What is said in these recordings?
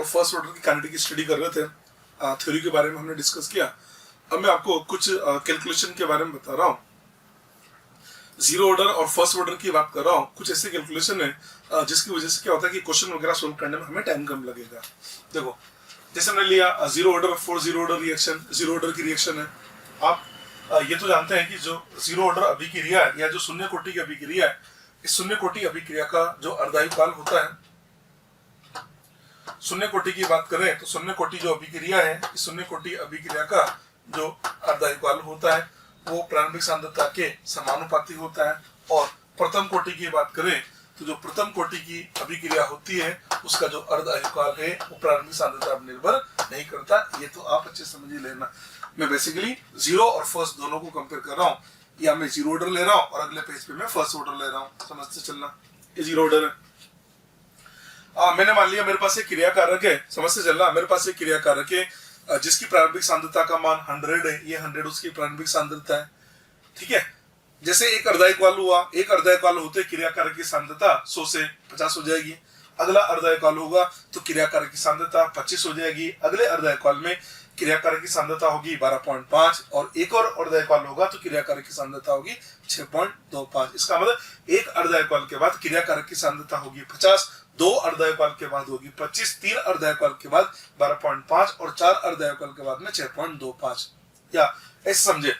First order की kinetic की study कर रहे थे, थ्योरी के बारे में हमने डिस्कस किया। अब मैं आपको कुछ कैलकुलेशन के बारे में बता रहा हूँ। जीरो ऑर्डर और फर्स्ट ऑर्डर की बात कर रहा हूँ। कुछ ऐसे कैलकुलेशन है जिसकी वजह से क्या होता है कि क्वेश्चन वगैरह सोल्व करने में हमें टाइम कम लगेगा। देखो, जैसे हमने लिया zero order for zero order reaction, zero order की रिएक्शन है। आप ये तो जानते हैं कि जो जीरो ऑर्डर अभिक्रिया है या जो शून्य कोटि की अभिक्रिया है, इस शून्य कोटि अभिक्रिया का जो अर्धायुकाल होता है, शून्य कोटि की बात करें तो शून्य कोटि जो अभिक्रिया है, इस शून्य कोटि अभिक्रिया का जो अर्धायुकाल होता है वो प्रारंभिक सांद्रता के समानुपाती होता है। और प्रथम कोटि की बात करें तो जो प्रथम कोटि की अभिक्रिया होती है उसका जो अर्धायुकाल है वो प्रारंभिक सांद्रता पर निर्भर नहीं करता। ये तो आप अच्छे समझ ही लेना। मैं बेसिकली जीरो और फर्स्ट दोनों को कंपेयर कर रहा हूँ, या मैं जीरो ऑर्डर ले रहा हूँ और अगले पेज पे मैं फर्स्ट ऑर्डर ले रहा हूँ। समझते चलना, ये जीरो ऑर्डर है। मैंने मान लिया मेरे पास एक क्रिया कारक है, समझते चलना, मेरे पास एक क्रिया कारक है जिसकी प्रारंभिक सांद्रता का मान 100 है। ये 100 उसकी प्रारंभिक सांद्रता है, ठीक है। जैसे एक अर्धायुकाल हुआ, एक अर्धायुकाल होते क्रिया कारक की सांद्रता 100 से 50 हो जाएगी। अगला अर्धायुकाल होगा तो क्रिया कारक की सांद्रता 25 हो जाएगी। अगले अर्धायुकाल में क्रिया कारक की सांद्रता होगी 12.5 और एक और अर्धायुकाल होगा तो क्रिया कारक की सांद्रता होगी 6.25। इसका मतलब एक अर्धायुकाल के बाद क्रिया कारक की सांद्रता होगी 50, दो अर्धायुकाल के बाद होगी 25, तीन अर्धायुकाल के बाद 12.5 और चार अर्धायुकाल के बाद में 6.25। या ऐसे समझे,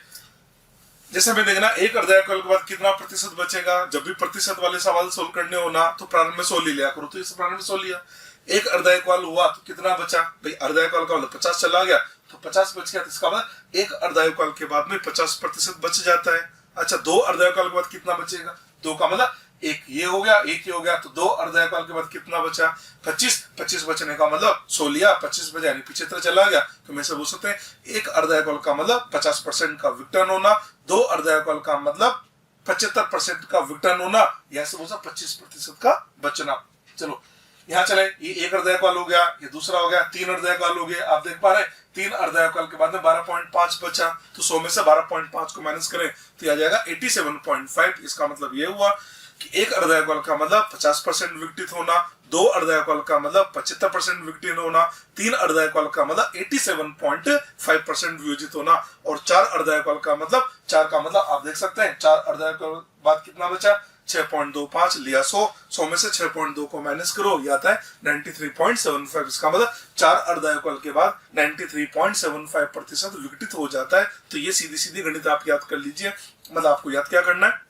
जैसे हमें देखना एक अर्धायुकाल के बाद कितना प्रतिशत बचेगा। जब भी प्रतिशत वाले सवाल सोल्व करने हो ना तो प्रारंभ में 100 ले लिया करो, तो इस प्रारंभ में 100 लिया। एक अर्धायुकाल हुआ तो कितना बचा भाई, अर्धायुकाल का मतलब 50 चला गया तो 50 बच गया, तो इसका मतलब एक अर्धायुकाल के बाद में 50% बच जाता है। अच्छा, दो अर्धायुकाल के बाद कितना बचेगा, दो का मतलब एक ये हो गया, एक ये हो गया, तो दो अर्धायुकाल के बाद कितना बचा 25। 25 बचने का मतलब 100 लिया, 25 बचा यानी 75 चला गया। तो मैं से बोल सकते हैं एक अर्धायुकाल का मतलब 50% का विघटन होना, दो अर्धायुकाल का मतलब 75% का विघटन होना, या ऐसे बोल सकते 25% का बचना। चलो यहाँ चले, ये एक अर्धायुकाल हो गया, ये दूसरा हो गया, तीन अर्धायुकाल हो गए। आप देख पा रहे हैं तीन अर्धायुकाल के बाद में 12.5 बचा, तो 100 में से 12.5 को माइनस करें तो आ जाएगा 87.5। इसका मतलब ये हुआ कि एक अर्धायुकाल का मतलब 50% विघटित होना, दो अर्धायुकाल का मतलब 75% विघटित होना, तीन अर्धायुकाल का मतलब 87.5% वियोजित होना, और चार अर्धायुकाल का मतलब, चार का मतलब आप देख सकते हैं चार अर्धायुकाल बाद कितना बचा 6.25 लिया 100 में से 6.2 को माइनस करो, ये आता है 93.75। इसका मतलब चार अर्धायुकाल के बाद 93.75% विघटित हो जाता है। तो ये सीधी सीधी गणित आप याद कर लीजिए। मतलब आपको याद क्या करना है,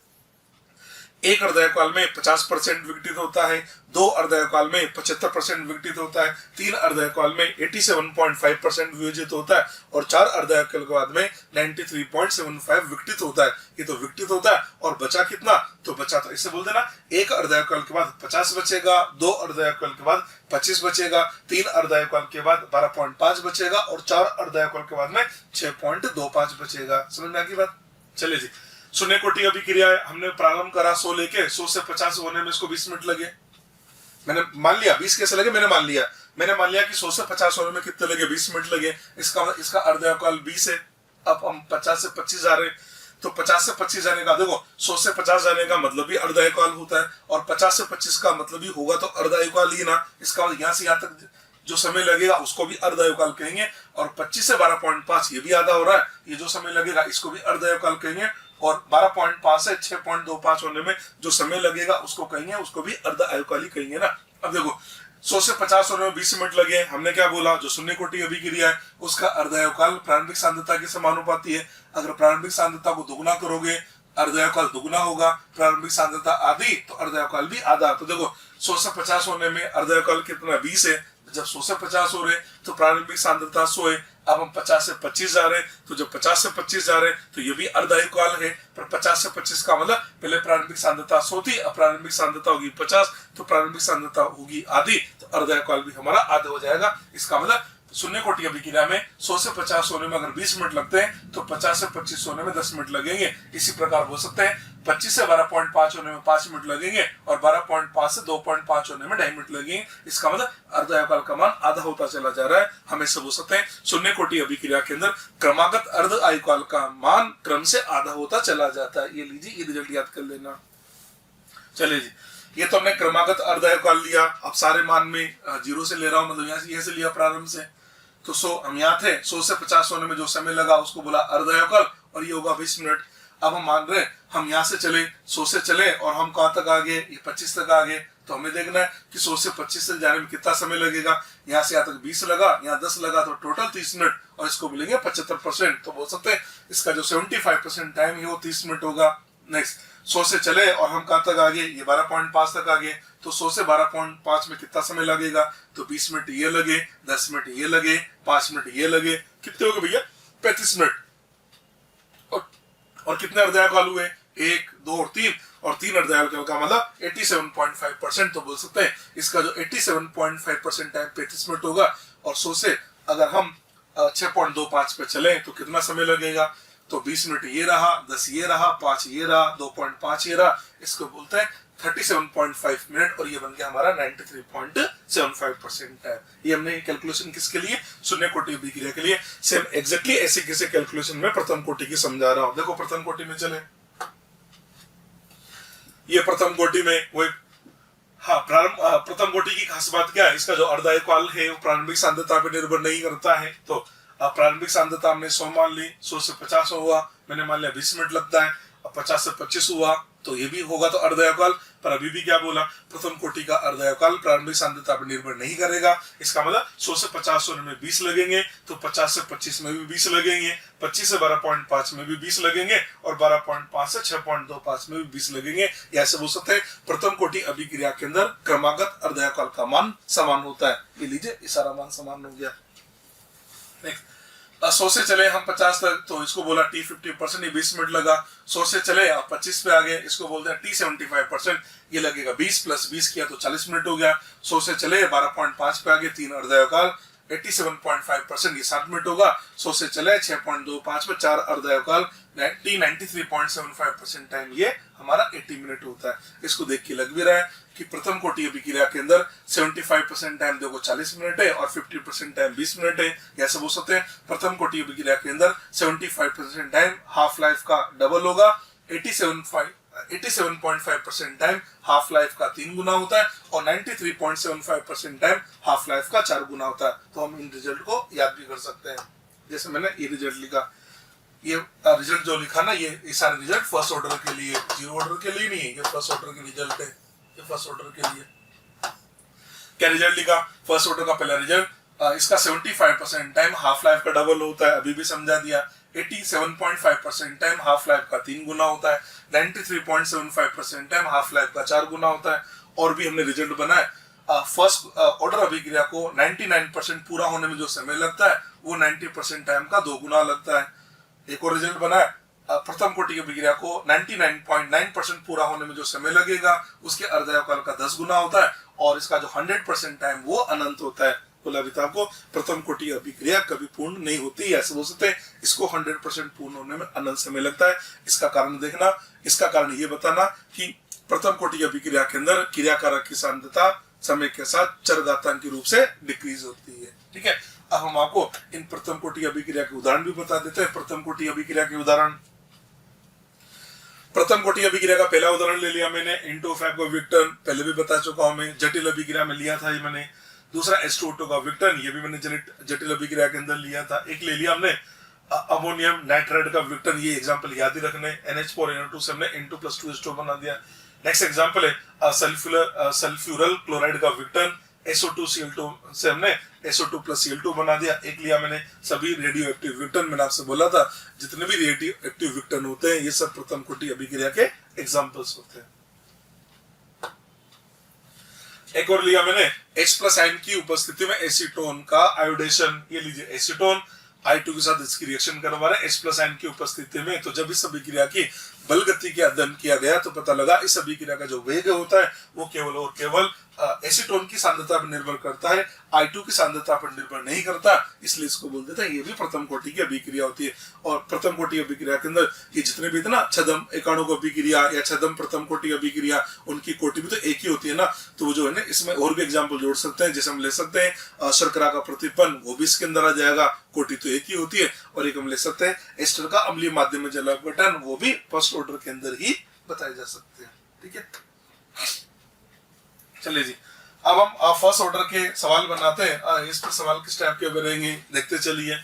एक अर्धायुकाल में 50% विघटित होता है, दो अर्धायुकाल में 75% विघटित होता है, तीन अर्धायुकाल में 87.5% वियोजित होता है, और चार अर्धायुकाल के बाद में 93.75 विघटित होता है। ये तो विघटित होता है। और बचा कितना, तो बचा तो इसे बोल देना एक अर्धायुकाल के बाद 50 बचेगा, दो अर्धायुकाल के बाद 25 बचेगा, तीन अर्धायुकाल के बाद 12.5 बचेगा, और चार अर्धायुकाल के बाद में 6.25 बचेगा। समझ में आ गई बात। चलिए जी, शून्य कोटि अभिक्रिया है, हमने प्रारंभ करा 100 लेके, 100 से 50 होने में इसको 20 मिनट लगे। मैंने मान लिया 20 कैसे लगे, मैंने मान लिया कि 100 से 50 होने में कितने लगे, 20 मिनट लगे। इसका अर्धायुकाल 20 है। अब हम 50 से 25 जा रहे हैं, तो 50 से 25 जाने का, देखो 100 से 50 जाने का मतलब भी अर्धायुकाल होता है, और 50 से 25 का मतलब भी होगा तो अर्धायुकाल ही ना। इसका यहाँ से यहाँ तक जो समय लगेगा उसको भी अर्धायुकाल कहेंगे, और 25 से 12.5 ये भी आधा हो रहा है, ये जो समय लगेगा इसको भी अर्धायुकाल कहेंगे, और 12.5 से 6.25 होने में जो समय लगेगा उसको कहेंगे, उसको भी अर्धायुकाल ही कहेंगे ना। अब देखो 100 से 50 होने में 20 मिनट लगे। हमने क्या बोला, जो शून्य कोटि अभिक्रिया है उसका अर्धायुकाल प्रारंभिक सांद्रता के समानुपाती है। अगर प्रारंभिक सांद्रता को दुगुना करोगे अर्धायुकाल दुगुना होगा, प्रारंभिक सांद्रता आधी तो अर्धायुकाल भी आधा। तो देखो 100 से 50 होने में अर्धायुकाल कितना 20 है, जब 100 से 50 हो रहे तो प्रारंभिक सांद्रता 100 है। अब हम 50 से 25 जा रहे हैं, तो जब 50 से 25 जा रहे हैं तो ये भी अर्धायुकाल है, पर 50 से 25 का मतलब पहले प्रारंभिक सांद्रता 100 थी, अब प्रारंभिक सांद्रता होगी 50, तो प्रारंभिक सांद्रता होगी आधी, तो अर्धायुकाल भी हमारा आधा हो जाएगा। इसका मतलब शून्य कोटि अभिक्रिया में 100 से 50 होने में अगर 20 मिनट लगते हैं तो 50 से 25 होने में 10 मिनट लगेंगे। इसी प्रकार हो सकते हैं 25 से 12.5 होने में 5 मिनट लगेंगे, और 12.5 से 2.5 होने में 2.5 मिनट लगेंगे। इसका मतलब अर्धायुकाल का मान आधा होता चला जा रहा है। हमें सब हो सकते हैं शून्य कोटि अभिक्रिया के अंदर क्रमागत अर्धायुकाल का मान क्रम से आधा होता चला जाता है। ये लीजिए, ये रिजल्ट याद कर लेना। चलिए जी, ये तो हमने क्रमागत अर्धायु लिया, अब सारे मान में 0 से ले रहा हूं, मतलब यहाँ से लिया प्रारंभ से। तो 100 हम यहाँ थे, 100 से 50 होने में जो समय लगा उसको बोला अर्धायु और ये होगा 20 मिनट। अब हम मान रहे हम यहाँ से चले, 100 से चले और हम कहाँ तक आ गए, ये 25 तक आ गए। तो हमें देखना है कि 100 से 25 तक जाने में कितना समय लगेगा। यहाँ से यहाँ तक 20 लगा, यहाँ 10 लगा, तो टोटल 30 मिनट, और इसको बोलेंगे 75%। तो बोल सकते हैं इसका जो 75% टाइम है वो 30 मिनट होगा। नेक्स्ट 100 से चले और हम कहाँ तक आ गए, ये 12.5 तक आ गए। तो 100 से 12.5 में कितना समय लगेगा, तो 20 मिनट ये लगे, 10 मिनट ये लगे, 5 मिनट ये लगे, कितने हो गए भैया, 35 मिनट। और कितने अर्धायु हुए, 1, 2 और 3, और 3 अर्धायु का मतलब 87.5%। तो बोल सकते हैं इसका जो 87.5% टाइम 35 मिनट होगा। और 100 से अगर हम 6.25 पे चले तो कितना समय लगेगा, तो 20 मिनट ये रहा, 10 ये रहा, 5 ये रहा, 2.5 ये रहा, इसको बोलते हैं 37.5 मिनट। और ये बन गया हमारा 93.75% टाइम। ये हमने कैलकुलेशन किसके लिए, शून्य कोटि अभिक्रिया के लिए। सेम एग्जैक्टली ऐसे किसी कैलकुलेशन में प्रथम कोटि की समझा रहा हूं। देखो प्रथम कोटि में चले, ये प्रथम कोटि में वो प्रथम कोटि की खास बात क्या है, इसका जो अर्धायु काल है वो प्रारंभिक सांद्रता पर निर्भर नहीं करता है। तो प्रारंभिक सांद्रता हमने 100 मान ली, 100 से 50 हुआ, मैंने मान लिया 20 मिनट लगता है। अब 50 से 25 हुआ तो ये भी होगा तो अर्धायु काल। पर अभी भी क्या बोला, प्रथम कोटि का अर्धायु काल प्रारंभिक सांद्रता पर निर्भर नहीं करेगा। इसका मतलब 100 से 50 होने में 20 लगेंगे, तो 50 से 25 में भी 20 लगेंगे, 25 से 12.5 में भी 20 लगेंगे, और 12.5 से 6.25 में भी 20 लगेंगे। ऐसे बोल सकते हैं प्रथम कोटि अभिक्रिया के अंदर क्रमागत अर्धायु काल का मान समान होता है। ये लीजिए, ये सारा मान समान हो गया। नेक्स्ट 100 से चले हम 50 तक, तो इसको बोला T50%, ये 20 मिनट लगा। 100 से चले आप 25 पे आ गए, इसको बोलते हैं T75%, ये लगेगा 20 प्लस 20 किया तो 40 मिनट हो गया। 100 से चले 12.5 पे आ गए, 3 अर्धायु काल 87.5%, ये 60 मिनट होगा। 100 से चले 6.25 पे 4 अर्धायु काल T93.75% टाइम, ये हमारा 80 मिनट होता है। इसको देख के लग भी रहा है कि प्रथम कोटि अभिक्रिया के अंदर 75% टाइम देखो 40 मिनट है और 50% टाइम 20 मिनट है। या सब हो सकते हैं प्रथम कोटि अभिक्रिया के अंदर 75% टाइम हाफ लाइफ का डबल होगा, 87.5% टाइम हाफ लाइफ का 3 गुना होता है, और 93.75% टाइम हाफ लाइफ का 4 गुना होता है। तो हम इन रिजल्ट को याद भी कर सकते हैं। जैसे मैंने ये रिजल्ट लिखा, ये रिजल्ट जो लिखा ना, ये सारे रिजल्ट फर्स्ट ऑर्डर के लिए, जीरो ऑर्डर के लिए नहीं है, ये फर्स्ट ऑर्डर के रिजल्ट है। ये फर्स्ट ऑर्डर के लिए क्या रिजल्ट लिखा, फर्स्ट ऑर्डर का पहला रिजल्ट, इसका 75% टाइम हाफ लाइफ का डबल होता है, अभी भी समझा दिया। 87.5% टाइम हाफ लाइफ का 3 गुना होता है, 93.75% टाइम हाफ लाइफ का 4 गुना होता है। और भी हमने रिजल्ट बनाया, फर्स्ट ऑर्डर अभिक्रिया को 99% पूरा होने में जो समय लगता है वो 90% टाइम का 2 गुना लगता है। एक और रिजल्ट बनाया, प्रथम कोटि की अभिक्रिया को 99.9% पूरा होने में जो समय लगेगा उसके अर्धायु काल का 10 गुना होता है, और इसका जो 100% टाइम वो अनंत होता है। बोला भी था आपको, प्रथम कोटि अभिक्रिया कभी पूर्ण नहीं होती, ऐसे बोल सकते हैं इसको 100% पूर्ण होने में अनंत समय लगता है। इसका कारण देखना, इसका कारण ये बताना कि प्रथम कोटि अभिक्रिया के अंदर क्रियाकारक की सांद्रता समय के साथ चरघातांकी रूप से डिक्रीज होती है। ठीक है, अब हम आपको इन प्रथम कोटि अभिक्रिया के उदाहरण भी बता देते हैं। प्रथम कोटि अभिक्रिया के उदाहरण, प्रथम कोटि अभिक्रिया का पहला उदाहरण ले लिया मैंने, इंटोफैब का विक्टन, पहले भी बता चुका हूं मैं, जटिल अभिक्रिया में लिया था ये मैंने। दूसरा H2O2 का विक्टन, ये भी मैंने जटिल अभिक्रिया के अंदर लिया था। एक ले लिया हमने अमोनियम नाइट्राइड का विक्टन, ये एग्जांपल याद ही रखने, NH4NO2 से हमने N2+2H2 बना दिया। नेक्स्ट एग्जांपल है सल्फ्यूरल क्लोराइड का विक्टन, SO2Cl2 से हमने SO2+Cl2 बना दिया। एक लिया मैंने सभी रेडियो एक्टिव विक्टन, मैंने आपसे बोला था जितने भी रेडियो एक्टिव विक्टन होते हैं ये सब प्रथम कोटि अभिक्रिया के एग्जांपल्स होते हैं। एक और लिया मैंने H+ आयन की उपस्थिति में एसीटोन का आयोडेशन, ये लीजिए एसीटोन I2 के साथ इसकी रिएक्शन करवा रहे हैं H+ आयन की उपस्थिति में। तो जब इस अभिक्रिया की बल गति के अध्ययन किया गया तो पता लगा इस अभिक्रिया का जो वेग होता है वो केवल और केवल एसीटोन की सांद्रता पर निर्भर करता है, I2 की सांद्रता पर निर्भर नहीं करता, इसलिए इसको बोल देते हैं ये भी प्रथम कोटि की अभिक्रिया होती है। और प्रथम कोटि अभिक्रिया के अंदर ये जितने भी थे ना, छदम एकाणुक अभिक्रिया या छदम प्रथम कोटि अभिक्रिया, उनकी कोटि भी तो एक ही होती है ना। तो वो जो है ना, इसमें और भी एग्जाम्पल जोड़ सकते हैं, जैसे हम ले सकते हैं शर्करा का प्रतिपन्न, वो भी इसके अंदर आ जाएगा, कोटि तो एक ही होती है। और एक हम ले सकते हैं एस्टर का अम्लीय माध्यम में जलावटन, वो भी फर्स्ट ऑर्डर के अंदर ही बताए जा सकते हैं। ठीक है, चलिए जी, अब हम फर्स्ट ऑर्डर के सवाल बनाते हैं। इस पर सवाल किस टाइप के बनेंगे देखते चलिए।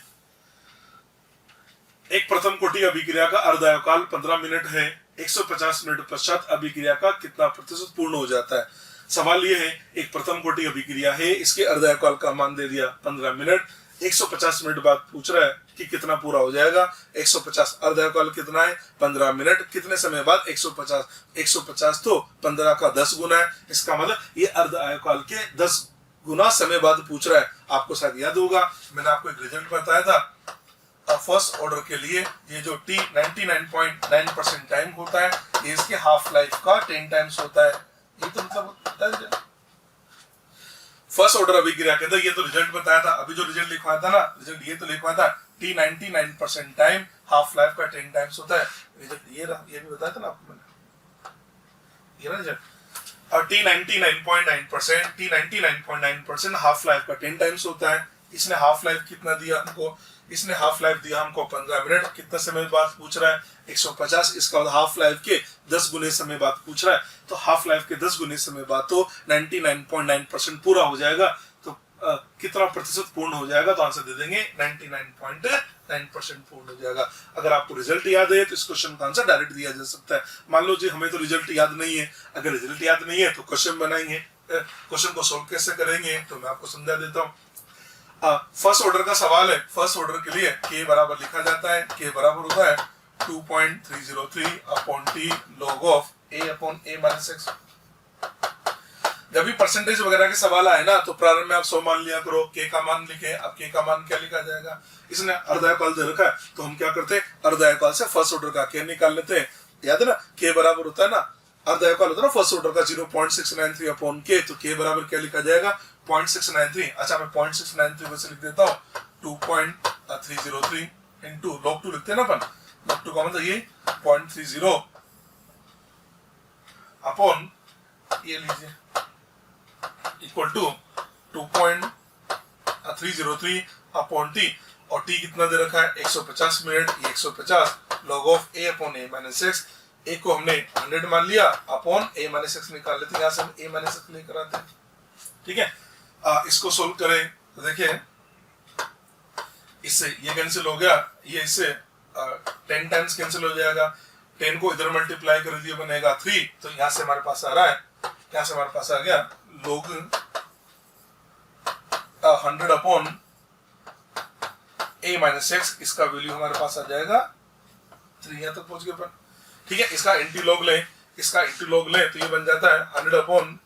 एक प्रथम कोटि अभिक्रिया का अर्धायुकाल 15 मिनट है। 150 मिनट पश्चात अभिक्रिया का कितना प्रतिशत पूर्ण हो जाता है। सवाल ये है, एक प्रथम कोटि अभिक्रिया है, इसके अर्धायुकाल का मान दे दिया 15 मिनट, 150 मिनट बाद पूछ रहा है कि कितना पूरा हो जाएगा। 150 अर्धायुकाल कितना है 15 मिनट, कितने समय बाद 150 तो 15 का 10 गुना है, इसका मतलब ये अर्धायुकाल के 10 गुना समय बाद पूछ रहा है। आपको शायद याद होगा मैंने आपको एक रिजल्ट बताया था फर्स्ट ऑर्डर के लिए, ये जो T 99.9% टाइम होता है ये इसके हाफ लाइफ का 10 टाइम्स होता है। ये तो मतलब फर्स्ट ऑर्डर अभिक्रिया के अंदर ये तो रिजल्ट बताया था। अभी जो रिजल्ट लिखवाया था ना, रिजल्ट ये तो लिखवाया था T 99% टाइम हाफ लाइफ का 10 टाइम्स होता है। रिजल्ट ये रहा, ये भी बताया था ना आपको मैंने, ये रहा रिजल्ट। और T 99.9% हाफ लाइफ का 10 टाइम्स होता है। इसने हाफ लाइफ कितना दिया हमको, इसने हाफ लाइफ दिया हमको 15 मिनट, कितना समय बाद पूछ रहा है 150, इसका हाफ लाइफ के 10 गुने समय बाद पूछ रहा है, तो हाफ लाइफ के 10 गुने समय बाद तो 99.9% पूरा हो जाएगा। तो कितना प्रतिशत पूर्ण हो जाएगा, तो आंसर दे देंगे 99.9% पूर्ण हो जाएगा। अगर आपको रिजल्ट याद है तो इस क्वेश्चन का आंसर डायरेक्ट दिया जा सकता है। मान लो जी हमें तो रिजल्ट याद नहीं है, अगर रिजल्ट याद नहीं है तो क्वेश्चन बनाएंगे, क्वेश्चन को सोल्व कैसे करेंगे तो मैं आपको समझा देता हूँ। फर्स्ट ऑर्डर का सवाल है। फर्स्ट ऑर्डर के लिए k बराबर लिखा जाता है, k बराबर होता है 2.303 upon t log of a upon a minus x। जब भी परसेंटेज वगैरह के सवाल आए ना तो प्रारंभ में आप 100 मान लिया करो, k का मान लिखे। अब k का मान क्या लिखा जाएगा, इसने अर्धायुकाल दे रखा है तो हम क्या करते हैं, अर्धायुकाल से फर्स्ट ऑर्डर का k निकाल लेते हैं। याद है ना, k बराबर होता है ना, अर्धायुकाल होता है ना फर्स्ट ऑर्डर का 0.693 अपॉन k, तो k बराबर क्या लिखा जाएगा 0.693। अच्छा मैं 0.693 वैसे लिख देता हूँ 2.303 इंटू log 2 लिखते हैं ना अपन, log 2 का मतलब ये 0.30 अपॉन ये लीजिए इक्वल टू 2.303 अपॉन t, और t कितना दे रखा है 150 मिनट, ये 150 log of a upon a minus x। a को हमने 100 मान लिया अपॉन a माइनस x निकाल लेते हैं, यहाँ से हम a माइनस x लेकर आते हैं। ठीक है, इसको सोल्व करें तो देखिए इससे ये कैंसिल हो गया, ये इससे 10 टाइम्स कैंसिल हो जाएगा। 10 को इधर मल्टीप्लाई कर दिया बनेगा 3, तो यहाँ से हमारे पास आ रहा है, यहाँ से हमारे पास आ गया log 100 upon a minus x। इसका वैल्यू हमारे पास आ जाएगा 3, यहाँ तक पहुंच गए अपन। ठीक है, इसका एंटी लॉग ले, इसका एंटी लॉग ले तो ये बन जाता है 100 upon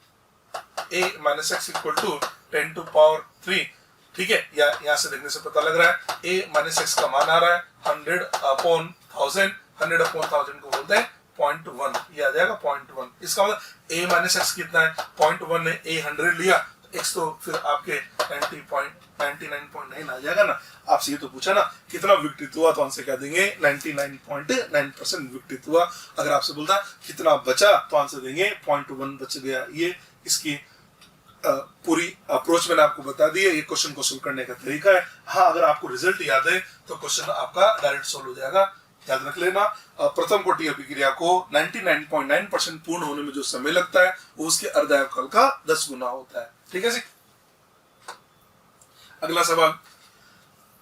a minus x equal to 10 to power 3। ठीक है, या यहाँ से देखने से पता लग रहा है a माइनस x का मान आ रहा है 100 अपॉन 1000। 100 अपॉन 1000 को बोलते हैं 0.1, ये आ जाएगा 0.1। इसका मतलब a माइनस x कितना है 0.1 ने a 100 लिया, x तो फिर आपके 99.9 आ जाएगा ना। आपसे ये तो पूछा ना कितना विघटित हुआ, तो आंसर क्या देंगे 99.9% विघटित हुआ। अगर आपसे बोलता कितना बचा तो आंसर देंगे 0.1 बच गया। ये इसकी पूरी अप्रोच मैंने आपको बता दी है, ये क्वेश्चन को सोल्व करने का तरीका है। हाँ, अगर आपको रिजल्ट याद है तो क्वेश्चन आपका डायरेक्ट सोल्व हो जाएगा। याद रख लेना, प्रथम कोटि अभिक्रिया को 99.9% पूर्ण होने में जो समय लगता है वो उसके अर्धायुकाल का 10 गुना होता है। ठीक है जी। अगला सवाल,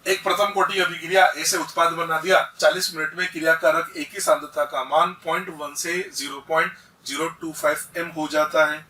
एक प्रथम कोटि अभिक्रिया ऐसे उत्पाद बना दिया 40 मिनट में क्रियाकारक एक ही सांद्रता का मान 0.1 से 0.025 m हो जाता है।